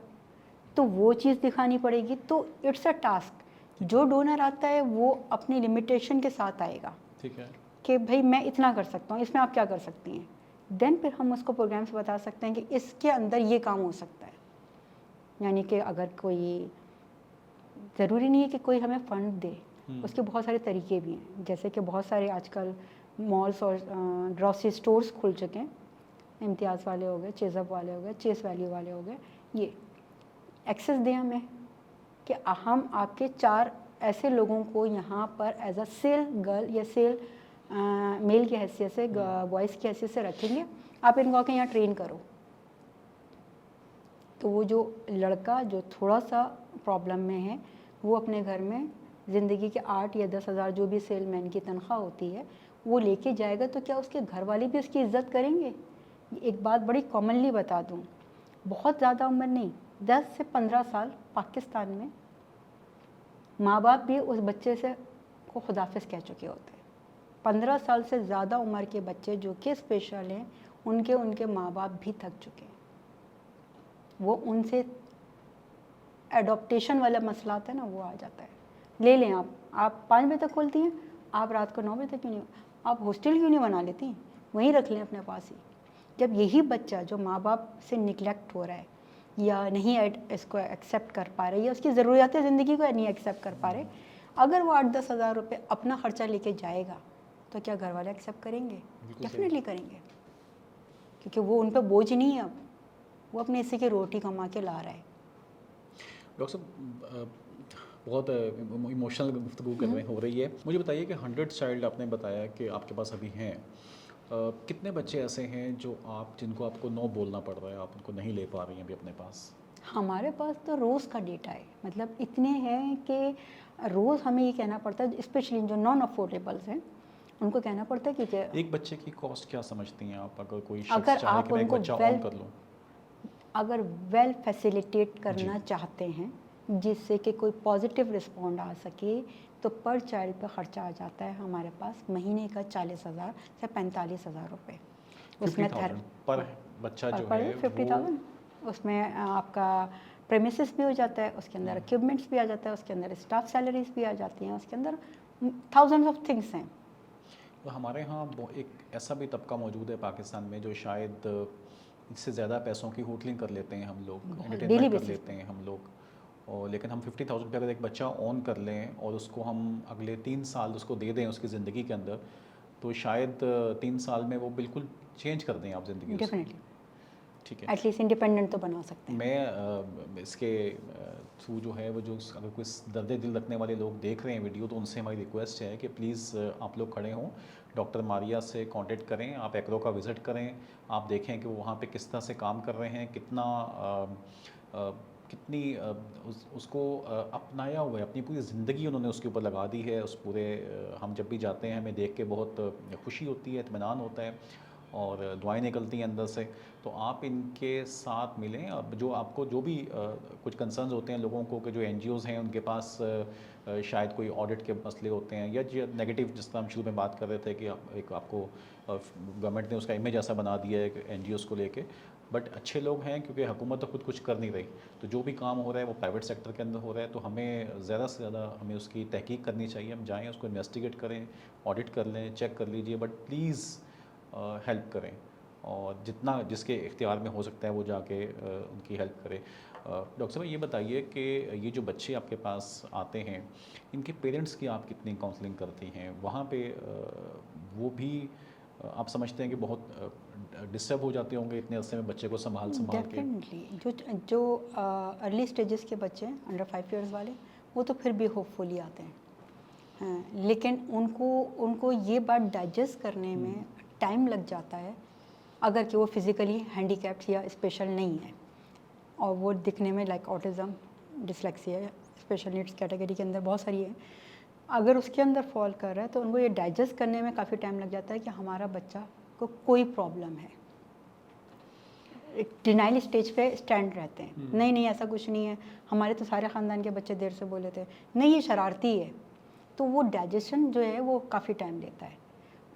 [SPEAKER 2] तो वो चीज़ दिखानी पड़ेगी। तो इट्स अ टास्क। जो डोनर आता है वो अपनी लिमिटेशन के साथ आएगा, ठीक है, कि भाई मैं इतना कर सकता हूँ, इसमें आप क्या कर सकती हैं। देन फिर हम उसको प्रोग्राम्स बता सकते हैं कि इसके अंदर ये काम हो सकता है। यानी कि अगर कोई, ज़रूरी नहीं है कि कोई हमें फ़ंड दे, उसके बहुत सारे तरीके भी हैं। जैसे कि बहुत सारे आजकल मॉल्स और ग्रॉसरी स्टोर्स खुल चुके हैं, इम्तियाज़ वाले हो गए, चेज़अप वाले हो गए, चेस वैल्यू वाले हो गए। ये एक्सेस दें हमें कि हम आपके 4 ऐसे लोगों को यहाँ पर एज अ सेल गर्ल या सेल मेल की हैसियत से, बॉयज़ की हैसियत से रखेंगे, आप इनको आके यहाँ ट्रेन करो। तो वो जो लड़का जो थोड़ा सा प्रॉब्लम में है, वो अपने घर में ज़िंदगी के 8 या 10 हज़ार जो भी सेलमैन की तनख्वाह होती है वो लेके जाएगा, तो क्या उसके घर वाले भी उसकी इज़्ज़त करेंगे? एक बात बड़ी कॉमनली बता दूँ, बहुत ज़्यादा उम्र नहीं, 10 से 15 साल पाकिस्तान में माँ बाप भी उस बच्चे से को खुदाफिज कह चुके होते हैं। 15 साल से ज़्यादा उम्र के बच्चे जो कि स्पेशल हैं, उनके माँ बाप भी थक चुके हैं। वो उनसे एडॉप्टेशन वाला मसला आता है ना, वो आ जाता है। ले लें आप 5 बजे तक खोलती हैं, आप रात को 9 बजे तक क्यों नहीं, आप हॉस्टल क्यों नहीं बना लेती, वहीं रख लें अपने पास ही। जब यही बच्चा जो माँ बाप से निगलेक्ट हो रहा है, या नहीं इसको एक्सेप्ट कर पा रहे या उसकी ज़रूरियात ज़िंदगी को नहीं एक्सेप्ट कर पा रहे, अगर वो 8-10 हज़ार रुपये अपना ख़र्चा लेके जाएगा तो क्या घर वाले एक्सेप्ट करेंगे? डेफिनेटली करेंगे, क्योंकि वो उन पर बोझ नहीं है, अब वो अपने हिस्से की रोटी कमा के ला रहा है।
[SPEAKER 1] डॉक्टर साहब बहुत इमोशनल गुफ्तगू कर रहे हो रही है। मुझे बताइए कि 100 चाइल्ड आपने बताया कि आपके पास अभी हैं, कितने बच्चे ऐसे हैं जो जिनको आपको नो बोलना पड़ रहा है, आप उनको नहीं ले पा रही हैं अभी अपने पास?
[SPEAKER 2] हमारे पास तो रोज़ का डेटा है, मतलब इतने हैं कि रोज़ हमें ये कहना पड़ता है, स्पेशली जो नॉन अफोर्डेबल्स हैं उनको कहना पड़ता है कि
[SPEAKER 1] एक बच्चे की कॉस्ट क्या समझती हैं आप, अगर कोई
[SPEAKER 2] अगर
[SPEAKER 1] शख्स चाहे
[SPEAKER 2] आप
[SPEAKER 1] कि मैं एक
[SPEAKER 2] उनको
[SPEAKER 1] बच्चा ऑन कर लूँ?
[SPEAKER 2] अगर वेल फैसिलिटेट करना चाहते हैं जिससे कि कोई पॉजिटिव रिस्पॉन्ड आ सके, तो पर चाइल्ड पे ख़र्चा आ जाता है हमारे पास महीने का 40,000 से 45,000 रुपये। उसमें
[SPEAKER 1] 50,000 पर बच्चा जो
[SPEAKER 2] पर
[SPEAKER 1] है
[SPEAKER 2] 50,000, उसमें आपका प्रेमिसेस भी हो जाता है, उसके अंदर इक्विपमेंट्स भी आ जाता है, उसके अंदर स्टाफ सैलरीज भी आ जाती हैं, उसके अंदर थाउजेंड्स ऑफ थिंग्स हैं।
[SPEAKER 1] तो हमारे यहाँ एक ऐसा भी तबका मौजूद है पाकिस्तान में जो शायद इससे ज़्यादा पैसों की होटलिंग कर लेते हैं हम लोग, एंटरटेनमेंट कर लेते हैं हम लोग, और लेकिन हम 50,000 रुपये अगर एक बच्चा ऑन कर लें और उसको हम अगले 3 साल उसको दे दें उसकी ज़िंदगी के अंदर, तो शायद 3 साल में वो बिल्कुल चेंज कर दें आप ज़िंदगी उसकी।
[SPEAKER 2] डेफिनेटली,
[SPEAKER 1] ठीक है,
[SPEAKER 2] एटलीस्ट इंडिपेंडेंट तो बना सकते हैं।
[SPEAKER 1] मैं इसके थ्रू जो है वो जो अगर कोई दर्द दिल रखने वाले लोग देख रहे हैं वीडियो, तो उनसे हमारी रिक्वेस्ट है कि प्लीज़ आप लोग खड़े हों, डॉक्टर मारिया से कांटेक्ट करें, आप एक्रो का विज़िट करें, आप देखें कि वो वहाँ पे किस तरह से काम कर रहे हैं, कितनी उसको अपनाया हुआ है, अपनी पूरी ज़िंदगी उन्होंने उसके ऊपर लगा दी है। उस पूरे हम जब भी जाते हैं हमें देख के बहुत खुशी होती है, इत्मीनान होता है और दुआएं निकलती हैं अंदर से। तो आप इनके साथ मिलें। अब जो आपको जो भी कुछ कंसर्न्स होते हैं लोगों को कि जो एनजीओज़ हैं उनके पास शायद कोई ऑडिट के मसले होते हैं या जो नेगेटिव, जिस तरह हम शुरू में बात कर रहे थे कि एक आपको गवर्नमेंट ने उसका इमेज ऐसा बना दिया है एनजीओज़ को लेके, बट अच्छे लोग हैं क्योंकि हुकूमत तो खुद कुछ कर नहीं रही, तो जो भी काम हो रहा है वो प्राइवेट सेक्टर के अंदर हो रहा है, तो हमें ज़्यादा से ज़्यादा हमें उसकी तहकीक करनी चाहिए। हम जाएँ, उसको इन्वेस्टिगेट करें, ऑडिट कर लें, चेक कर लीजिए, बट प्लीज़ हेल्प करें और जितना जिसके इख्तियार में हो सकता है वो जाके उनकी हेल्प करे। डॉक्टर साहब ये बताइए कि ये जो बच्चे आपके पास आते हैं इनके पेरेंट्स की आप कितनी काउंसलिंग करती हैं वहाँ पे? वो भी आप समझते हैं कि बहुत डिस्टर्ब हो जाते होंगे इतने अरसे में बच्चे को संभाल के?
[SPEAKER 2] डेफिनेटली जो अर्ली स्टेजेस के बच्चे हैं अंडर 5 इयर्स वाले, वो तो फिर भी होपफुली आते हैं, हाँ, लेकिन उनको ये बात डाइजेस्ट करने में टाइम लग जाता है अगर कि वो फिज़िकली हैंडीकैप्ड या स्पेशल नहीं है और वो दिखने में like autism, dyslexia, special needs category के अंदर बहुत सारी है, अगर उसके अंदर फॉल कर रहा है तो उनको ये डाइजेस्ट करने में काफ़ी टाइम लग जाता है कि हमारा बच्चा को कोई प्रॉब्लम है। एक डिनाइल स्टेज पे स्टैंड रहते हैं, नहीं ऐसा कुछ नहीं है, हमारे तो सारे ख़ानदान के बच्चे देर से बोले थे, नहीं ये शरारती है, तो वो डाइजेशन जो है वो काफ़ी टाइम लेता है।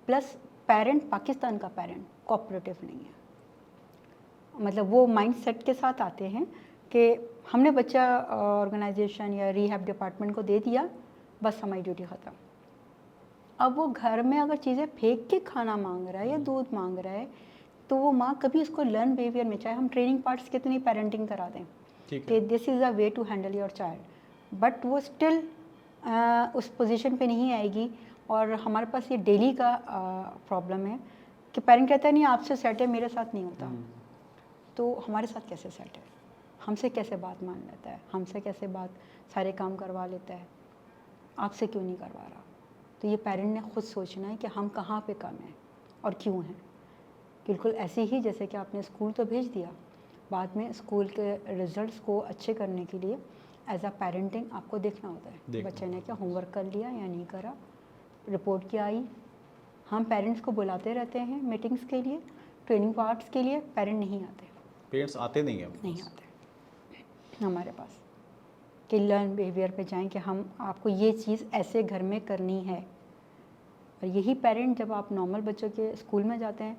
[SPEAKER 2] प्लस पेरेंट, पाकिस्तान का पेरेंट कोऑपरेटिव नहीं है, मतलब वो माइंडसेट के साथ आते हैं कि हमने बच्चा ऑर्गेनाइजेशन या रिहैब डिपार्टमेंट को दे दिया, बस हमारी ड्यूटी ख़त्म। अब वो घर में अगर चीज़ें फेंक के खाना मांग रहा है या दूध मांग रहा है, तो वो माँ कभी उसको लर्न बिहेवियर में, चाहे हम ट्रेनिंग पार्ट्स कितनी पेरेंटिंग करा दें कि this is a way to handle your child, but वो स्टिल उस पोजीशन पे नहीं आएगी। और हमारे पास ये डेली का प्रॉब्लम है कि पेरेंट कहता है नहीं आपसे सेट है, मेरे साथ नहीं होता, तो हमारे साथ कैसे सेट है, हमसे कैसे बात मान लेता है, हमसे कैसे बात सारे काम करवा लेता है, आपसे क्यों नहीं करवा रहा? तो ये पेरेंट ने खुद सोचना है कि हम कहाँ पे कम हैं और क्यों हैं। बिल्कुल ऐसे ही जैसे कि आपने स्कूल तो भेज दिया, बाद में स्कूल के रिजल्ट्स को अच्छे करने के लिए एज अ पेरेंटिंग आपको देखना होता है बच्चे ने क्या होमवर्क कर लिया या नहीं करा, रिपोर्ट क्या आई। हम पेरेंट्स को बुलाते रहते हैं मीटिंग्स के लिए, ट्रेनिंग पार्ट्स के लिए, पेरेंट नहीं आते,
[SPEAKER 1] पेरेंट्स आते नहीं हैं,
[SPEAKER 2] नहीं आते हमारे पास कि लर्न बिहेवियर पे जाएं कि हम आपको ये चीज़ ऐसे घर में करनी है। और यही पेरेंट जब आप नॉर्मल बच्चों के स्कूल में जाते हैं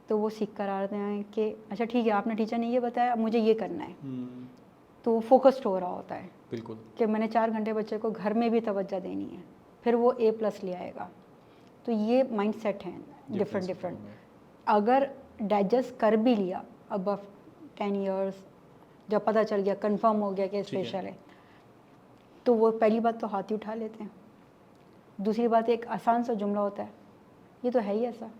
[SPEAKER 2] तो वो सीख कर आते हैं कि अच्छा ठीक है आपने टीचर ने ये बताया, अब मुझे ये करना है, तो वो फोकस्ड हो रहा होता है
[SPEAKER 1] बिल्कुल
[SPEAKER 2] कि मैंने 4 घंटे बच्चे को घर में भी तवज्जो देनी है, फिर वो A+ ले आएगा। तो ये माइंडसेट हैं डिफरेंट। अगर डाइजेस्ट कर भी लिया अबव 10 इयर्स जब पता चल गया, कंफर्म हो गया कि
[SPEAKER 1] ठीक है।
[SPEAKER 2] स्पेशल है, तो वो पहली बात तो हाथ ही उठा लेते हैं। दूसरी बात, एक आसान सा जुमला होता है, ये तो है ही ऐसा।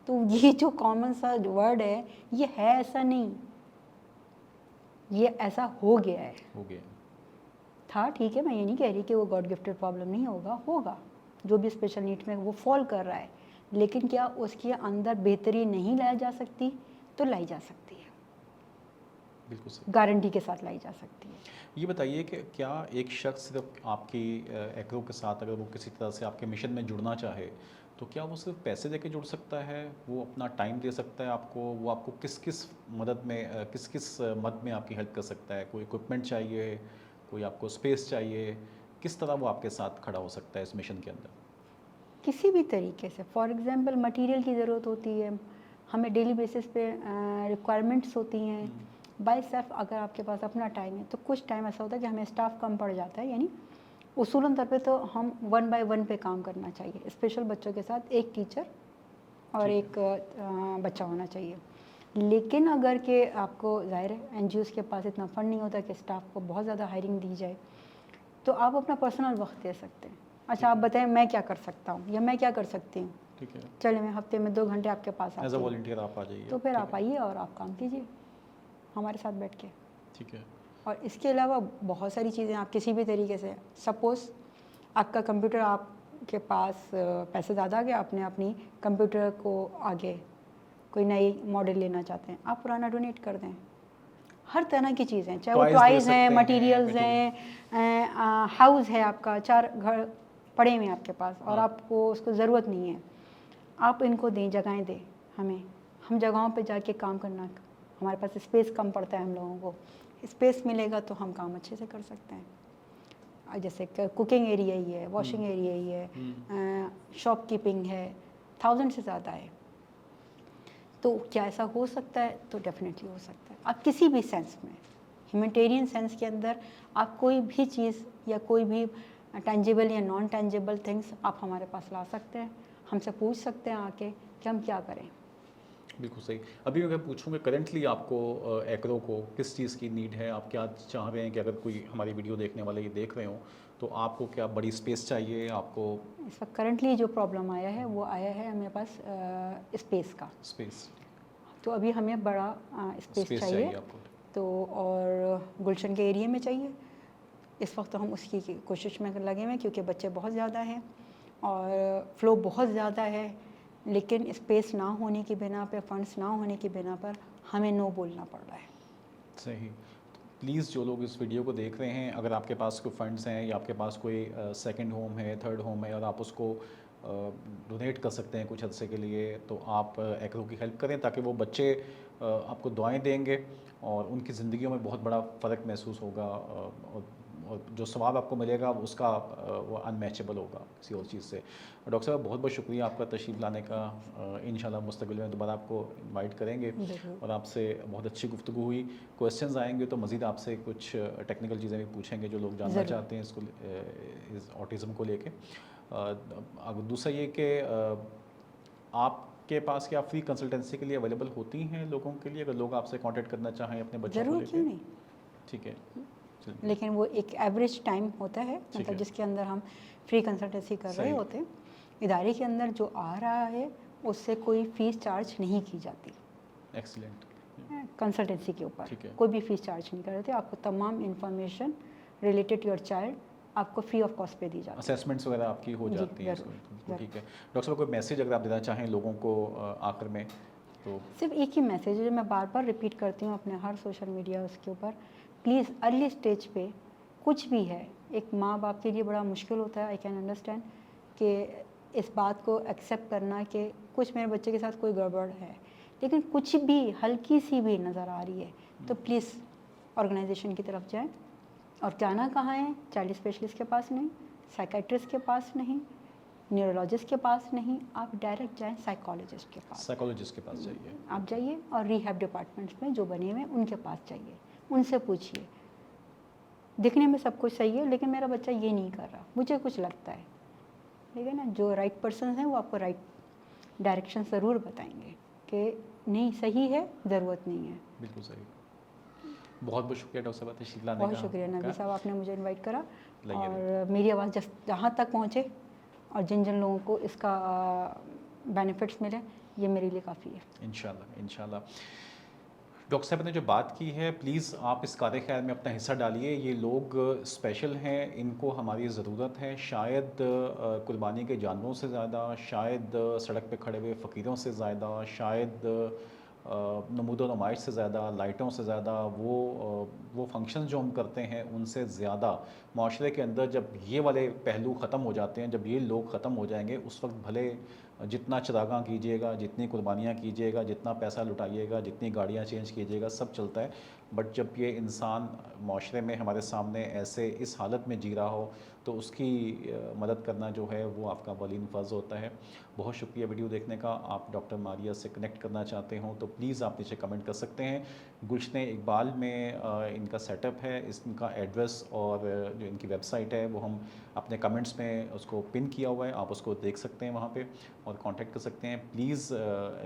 [SPEAKER 2] तो ये जो कॉमन सा वर्ड है, ये है ऐसा नहीं, ये ऐसा हो गया है।
[SPEAKER 1] हो गया।
[SPEAKER 2] था, ठीक है, मैं ये नहीं कह रही कि वो गॉड गिफ्टेड प्रॉब्लम नहीं होगा, होगा, जो भी स्पेशल नीड में वो फॉल कर रहा है, लेकिन क्या उसके अंदर बेहतरी नहीं लाई जा सकती? तो लाई जा सकती है,
[SPEAKER 1] बिल्कुल सही।
[SPEAKER 2] गारंटी के साथ लाई जा सकती है।
[SPEAKER 1] ये बताइए कि क्या एक शख्स सिर्फ आपकी एक्रो के साथ अगर वो किसी तरह से आपके मिशन में जुड़ना चाहे तो क्या वो सिर्फ पैसे देके जुड़ सकता है, वो अपना टाइम दे सकता है आपको, वो आपको किस किस मदद में किस किस मद में आपकी हेल्प कर सकता है? कोई इक्विपमेंट चाहिए, कोई आपको स्पेस चाहिए, किस तरह वो आपके साथ खड़ा हो सकता है इस मिशन के अंदर?
[SPEAKER 2] किसी भी तरीके से, फॉर एग्जांपल मटेरियल की ज़रूरत होती है, हमें डेली बेसिस पे रिक्वायरमेंट्स होती हैं। बाय सेल्फ अगर आपके पास अपना टाइम है, तो कुछ टाइम ऐसा होता है कि हमें स्टाफ कम पड़ जाता है, यानी उसूलन तौर पे तो हम 1 बाय 1 पे काम करना चाहिए। स्पेशल बच्चों के साथ एक टीचर और एक बच्चा होना चाहिए। लेकिन अगर के आपको ज़ाहिर है एनजीओज़ के पास इतना फंड नहीं होता कि स्टाफ को बहुत ज़्यादा हायरिंग दी जाए, तो आप अपना पर्सनल वक्त दे सकते हैं। अच्छा, आप बताएं मैं क्या कर सकता हूँ या मैं क्या कर सकती हूँ?
[SPEAKER 1] ठीक है।
[SPEAKER 2] चलिए, मैं हफ्ते में 2 घंटे आपके पास
[SPEAKER 1] एज अ
[SPEAKER 2] आती हूँ,
[SPEAKER 1] वॉलंटियर आप आ जाइए।
[SPEAKER 2] तो फिर
[SPEAKER 1] ठीक
[SPEAKER 2] आप
[SPEAKER 1] है।
[SPEAKER 2] आइए और आप काम कीजिए हमारे साथ बैठ के।
[SPEAKER 1] ठीक है।
[SPEAKER 2] और इसके अलावा बहुत सारी चीज़ें आप किसी भी तरीके से, सपोज़ आपका कंप्यूटर आपके पास पैसे ज़्यादा आ गए, आपने अपनी कंप्यूटर को आगे कोई नई मॉडल लेना चाहते हैं, आप पुराना डोनेट कर दें। हर तरह की चीज़ें, चाहे वो
[SPEAKER 1] Toys दे
[SPEAKER 2] टॉयज़
[SPEAKER 1] सकते
[SPEAKER 2] हैं,
[SPEAKER 1] हैं,
[SPEAKER 2] मटेरियल्स हैं, हाउस है आपका, 4 घर पड़े हुए हैं आपके पास और
[SPEAKER 1] हाँ।
[SPEAKER 2] आपको उसको ज़रूरत नहीं है, आप इनको दें, जगहें दें हमें। हम जगहों पे जाके काम करना, हमारे पास स्पेस कम पड़ता है, हम लोगों को स्पेस मिलेगा तो हम काम अच्छे से कर सकते हैं। जैसे कुकिंग एरिया ही है, वॉशिंग एरिया ही है, शॉपकीपिंग है, 1000 से ज़्यादा है। तो क्या ऐसा हो सकता है? तो डेफिनेटली हो सकता है। आप किसी भी सेंस में, ह्यूमैनिटेरियन सेंस के अंदर, आप कोई भी चीज़ या कोई भी टेंजिबल या नॉन टेंजिबल थिंग्स आप हमारे पास ला सकते हैं, हमसे पूछ सकते हैं आके कि हम क्या करें।
[SPEAKER 1] बिल्कुल सही। अभी अगर पूछूँ कि करेंटली आपको एक्रो को किस चीज़ की नीड है, आप क्या चाह रहे हैं कि अगर कोई हमारी वीडियो देखने वाले ये देख रहे हों तो आपको क्या बड़ी स्पेस चाहिए आपको?
[SPEAKER 2] इस वक्त करंटली जो प्रॉब्लम आया है वो आया है हमें पास स्पेस का।
[SPEAKER 1] स्पेस।
[SPEAKER 2] तो अभी हमें बड़ा स्पेस
[SPEAKER 1] स्पेस
[SPEAKER 2] चाहिए,
[SPEAKER 1] चाहिए आपको।
[SPEAKER 2] तो और गुलशन के एरिया में चाहिए। इस वक्त हम उसकी कोशिश में लगे हुए हैं क्योंकि बच्चे बहुत ज़्यादा हैं और फ्लो बहुत ज़्यादा है, लेकिन स्पेस ना होने की बिना पर, फंड्स ना होने की बिना पर हमें नो बोलना पड़ रहा है।
[SPEAKER 1] सही। प्लीज़ जो लोग इस वीडियो को देख रहे हैं, अगर आपके पास कोई फंड्स हैं या आपके पास कोई सेकंड होम है, थर्ड होम है और आप उसको डोनेट कर सकते हैं कुछ अरसे के लिए, तो आप एक्रो की हेल्प करें ताकि वो बच्चे आपको दुआएं देंगे और उनकी ज़िंदगियों में बहुत बड़ा फ़र्क महसूस होगा और जो सवाब आपको मिलेगा उसका वो अनमैचेबल होगा किसी और चीज़ से। डॉक्टर साहब बहुत बहुत शुक्रिया आपका तशरीफ़ लाने का। इंशाल्लाह मुस्तक़बिल में दोबारा आपको इनवाइट करेंगे और आपसे बहुत अच्छी गुफ्तगू हुई। क्वेश्चंस आएंगे तो मज़ीद आपसे कुछ टेक्निकल चीज़ें भी पूछेंगे जो लोग जानना चाहते हैं इसको, इस ऑटिज़म को लेके। अब दूसरा ये कि आपके पास क्या फ्री कंसल्टेंसी के लिए अवेलेबल होती हैं लोगों के लिए, अगर लोग आपसे कांटेक्ट करना चाहें अपने बच्चों को
[SPEAKER 2] ज़रूर,
[SPEAKER 1] लेके?
[SPEAKER 2] क्यों नहीं।
[SPEAKER 1] ठीक है,
[SPEAKER 2] लेकिन वो एक एवरेज टाइम होता है, मतलब जिसके अंदर हम फ्री कंसल्टेंसी कर रहे होते हैं। इदारे के अंदर जो आ रहा है उससे कोई फ़ीस चार्ज नहीं की जाती।
[SPEAKER 1] एक्सीलेंट।
[SPEAKER 2] कंसल्टेंसी के ऊपर कोई भी फ़ीस चार्ज नहीं करते, आपको तमाम इंफॉर्मेशन रिलेटेड योर चाइल्ड आपको फ्री ऑफ कॉस्ट पे दी जाती है।
[SPEAKER 1] असेसमेंट्स वगैरह आपकी हो जाती हैं? ठीक है। डॉक्टर साहब कोई मैसेज अगर आप देना चाहें लोगों को आखिर में तो?
[SPEAKER 2] सिर्फ एक ही मैसेज है जो मैं बार बार रिपीट करती हूँ अपने हर सोशल मीडिया उसके ऊपर, प्लीज़ अर्ली स्टेज पे कुछ भी है, एक माँ बाप के लिए बड़ा मुश्किल होता है, आई कैन अंडरस्टैंड, कि इस बात को एक्सेप्ट करना कि कुछ मेरे बच्चे के साथ कोई गड़बड़ है, लेकिन कुछ भी हल्की सी भी नज़र आ रही है तो प्लीज़ ऑर्गेनाइजेशन की तरफ जाएं। और जाना कहाँ है? चाइल्ड स्पेशलिस्ट के पास नहीं, साइकेट्रिस्ट के पास नहीं, न्यूरोलॉजिस्ट के पास नहीं, आप डायरेक्ट जाएं साइकोलॉजिस्ट के पास।
[SPEAKER 1] साइकोलॉजिस्ट के पास जाइए।
[SPEAKER 2] आप जाइए और रिहैब डिपार्टमेंट्स में जो बने हुए हैं उनके पास जाइए, उनसे पूछिए, दिखने में सब कुछ सही है लेकिन मेरा बच्चा ये नहीं कर रहा, मुझे कुछ लगता है, ठीक है ना। जो राइट पर्सन हैं वो आपको राइट डायरेक्शन ज़रूर बताएंगे कि नहीं सही है, ज़रूरत नहीं है।
[SPEAKER 1] बिल्कुल सही। बहुत बहुत शुक्रिया डॉक्टर साहब तशरीफ लाने
[SPEAKER 2] बहुत
[SPEAKER 1] का
[SPEAKER 2] शुक्रिया नबी साहब, आपने मुझे इनवाइट करा
[SPEAKER 1] लाइए
[SPEAKER 2] और मेरी आवाज़ जहाँ तक पहुँचे और जिन जिन लोगों को इसका बेनिफिट्स मिले, ये मेरे लिए काफ़ी है।
[SPEAKER 1] इंशाल्लाह इंशाल्लाह। डॉक्टर साहब ने जो बात की है, प्लीज़ आप इस कार्य ख़ैर में अपना हिस्सा डालिए। ये लोग स्पेशल हैं, इनको हमारी ज़रूरत है। शायद कुर्बानी के जानवरों से ज़्यादा, शायद सड़क पे खड़े हुए फ़कीरों से ज़्यादा, शायद नमूद व नुमाइश से ज़्यादा, लाइटों से ज़्यादा, वो फंक्शन जो हम करते हैं उनसे ज़्यादा माशरे के अंदर जब ये वाले पहलू ख़त्म हो जाते हैं, जब ये लोग ख़त्म हो जाएंगे, उस वक्त भले जितना चरागां कीजिएगा, जितनी कुर्बानियाँ कीजिएगा, जितना पैसा लुटाइएगा, जितनी गाड़ियाँ चेंज कीजिएगा, सब चलता है। बट जब ये इंसान माशरे में हमारे सामने ऐसे इस हालत में जी रहा हो, तो उसकी मदद करना जो है वो आपका वलीन फ़र्ज़ होता है। बहुत शुक्रिया वीडियो देखने का। आप डॉक्टर मारिया से कनेक्ट करना चाहते हो तो प्लीज़ आप नीचे कमेंट कर सकते हैं। गुलशन इकबाल में इनका सेटअप है, इनका एड्रेस और जो इनकी वेबसाइट है वो हम अपने कमेंट्स में उसको पिन किया हुआ है, आप उसको देख सकते हैं वहाँ पे और कांटेक्ट कर सकते हैं। प्लीज़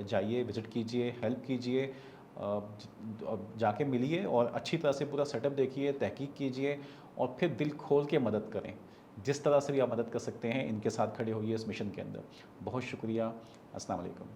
[SPEAKER 1] जाइए, विज़िट कीजिए, हेल्प कीजिए, जाके मिलिए और अच्छी तरह से पूरा सेटअप देखिए, तहकीक कीजिए और फिर दिल खोल के मदद करें। जिस तरह से भी आप मदद कर सकते हैं, इनके साथ खड़े होइए इस मिशन के अंदर। बहुत शुक्रिया। अस्सलाम वालेकुम।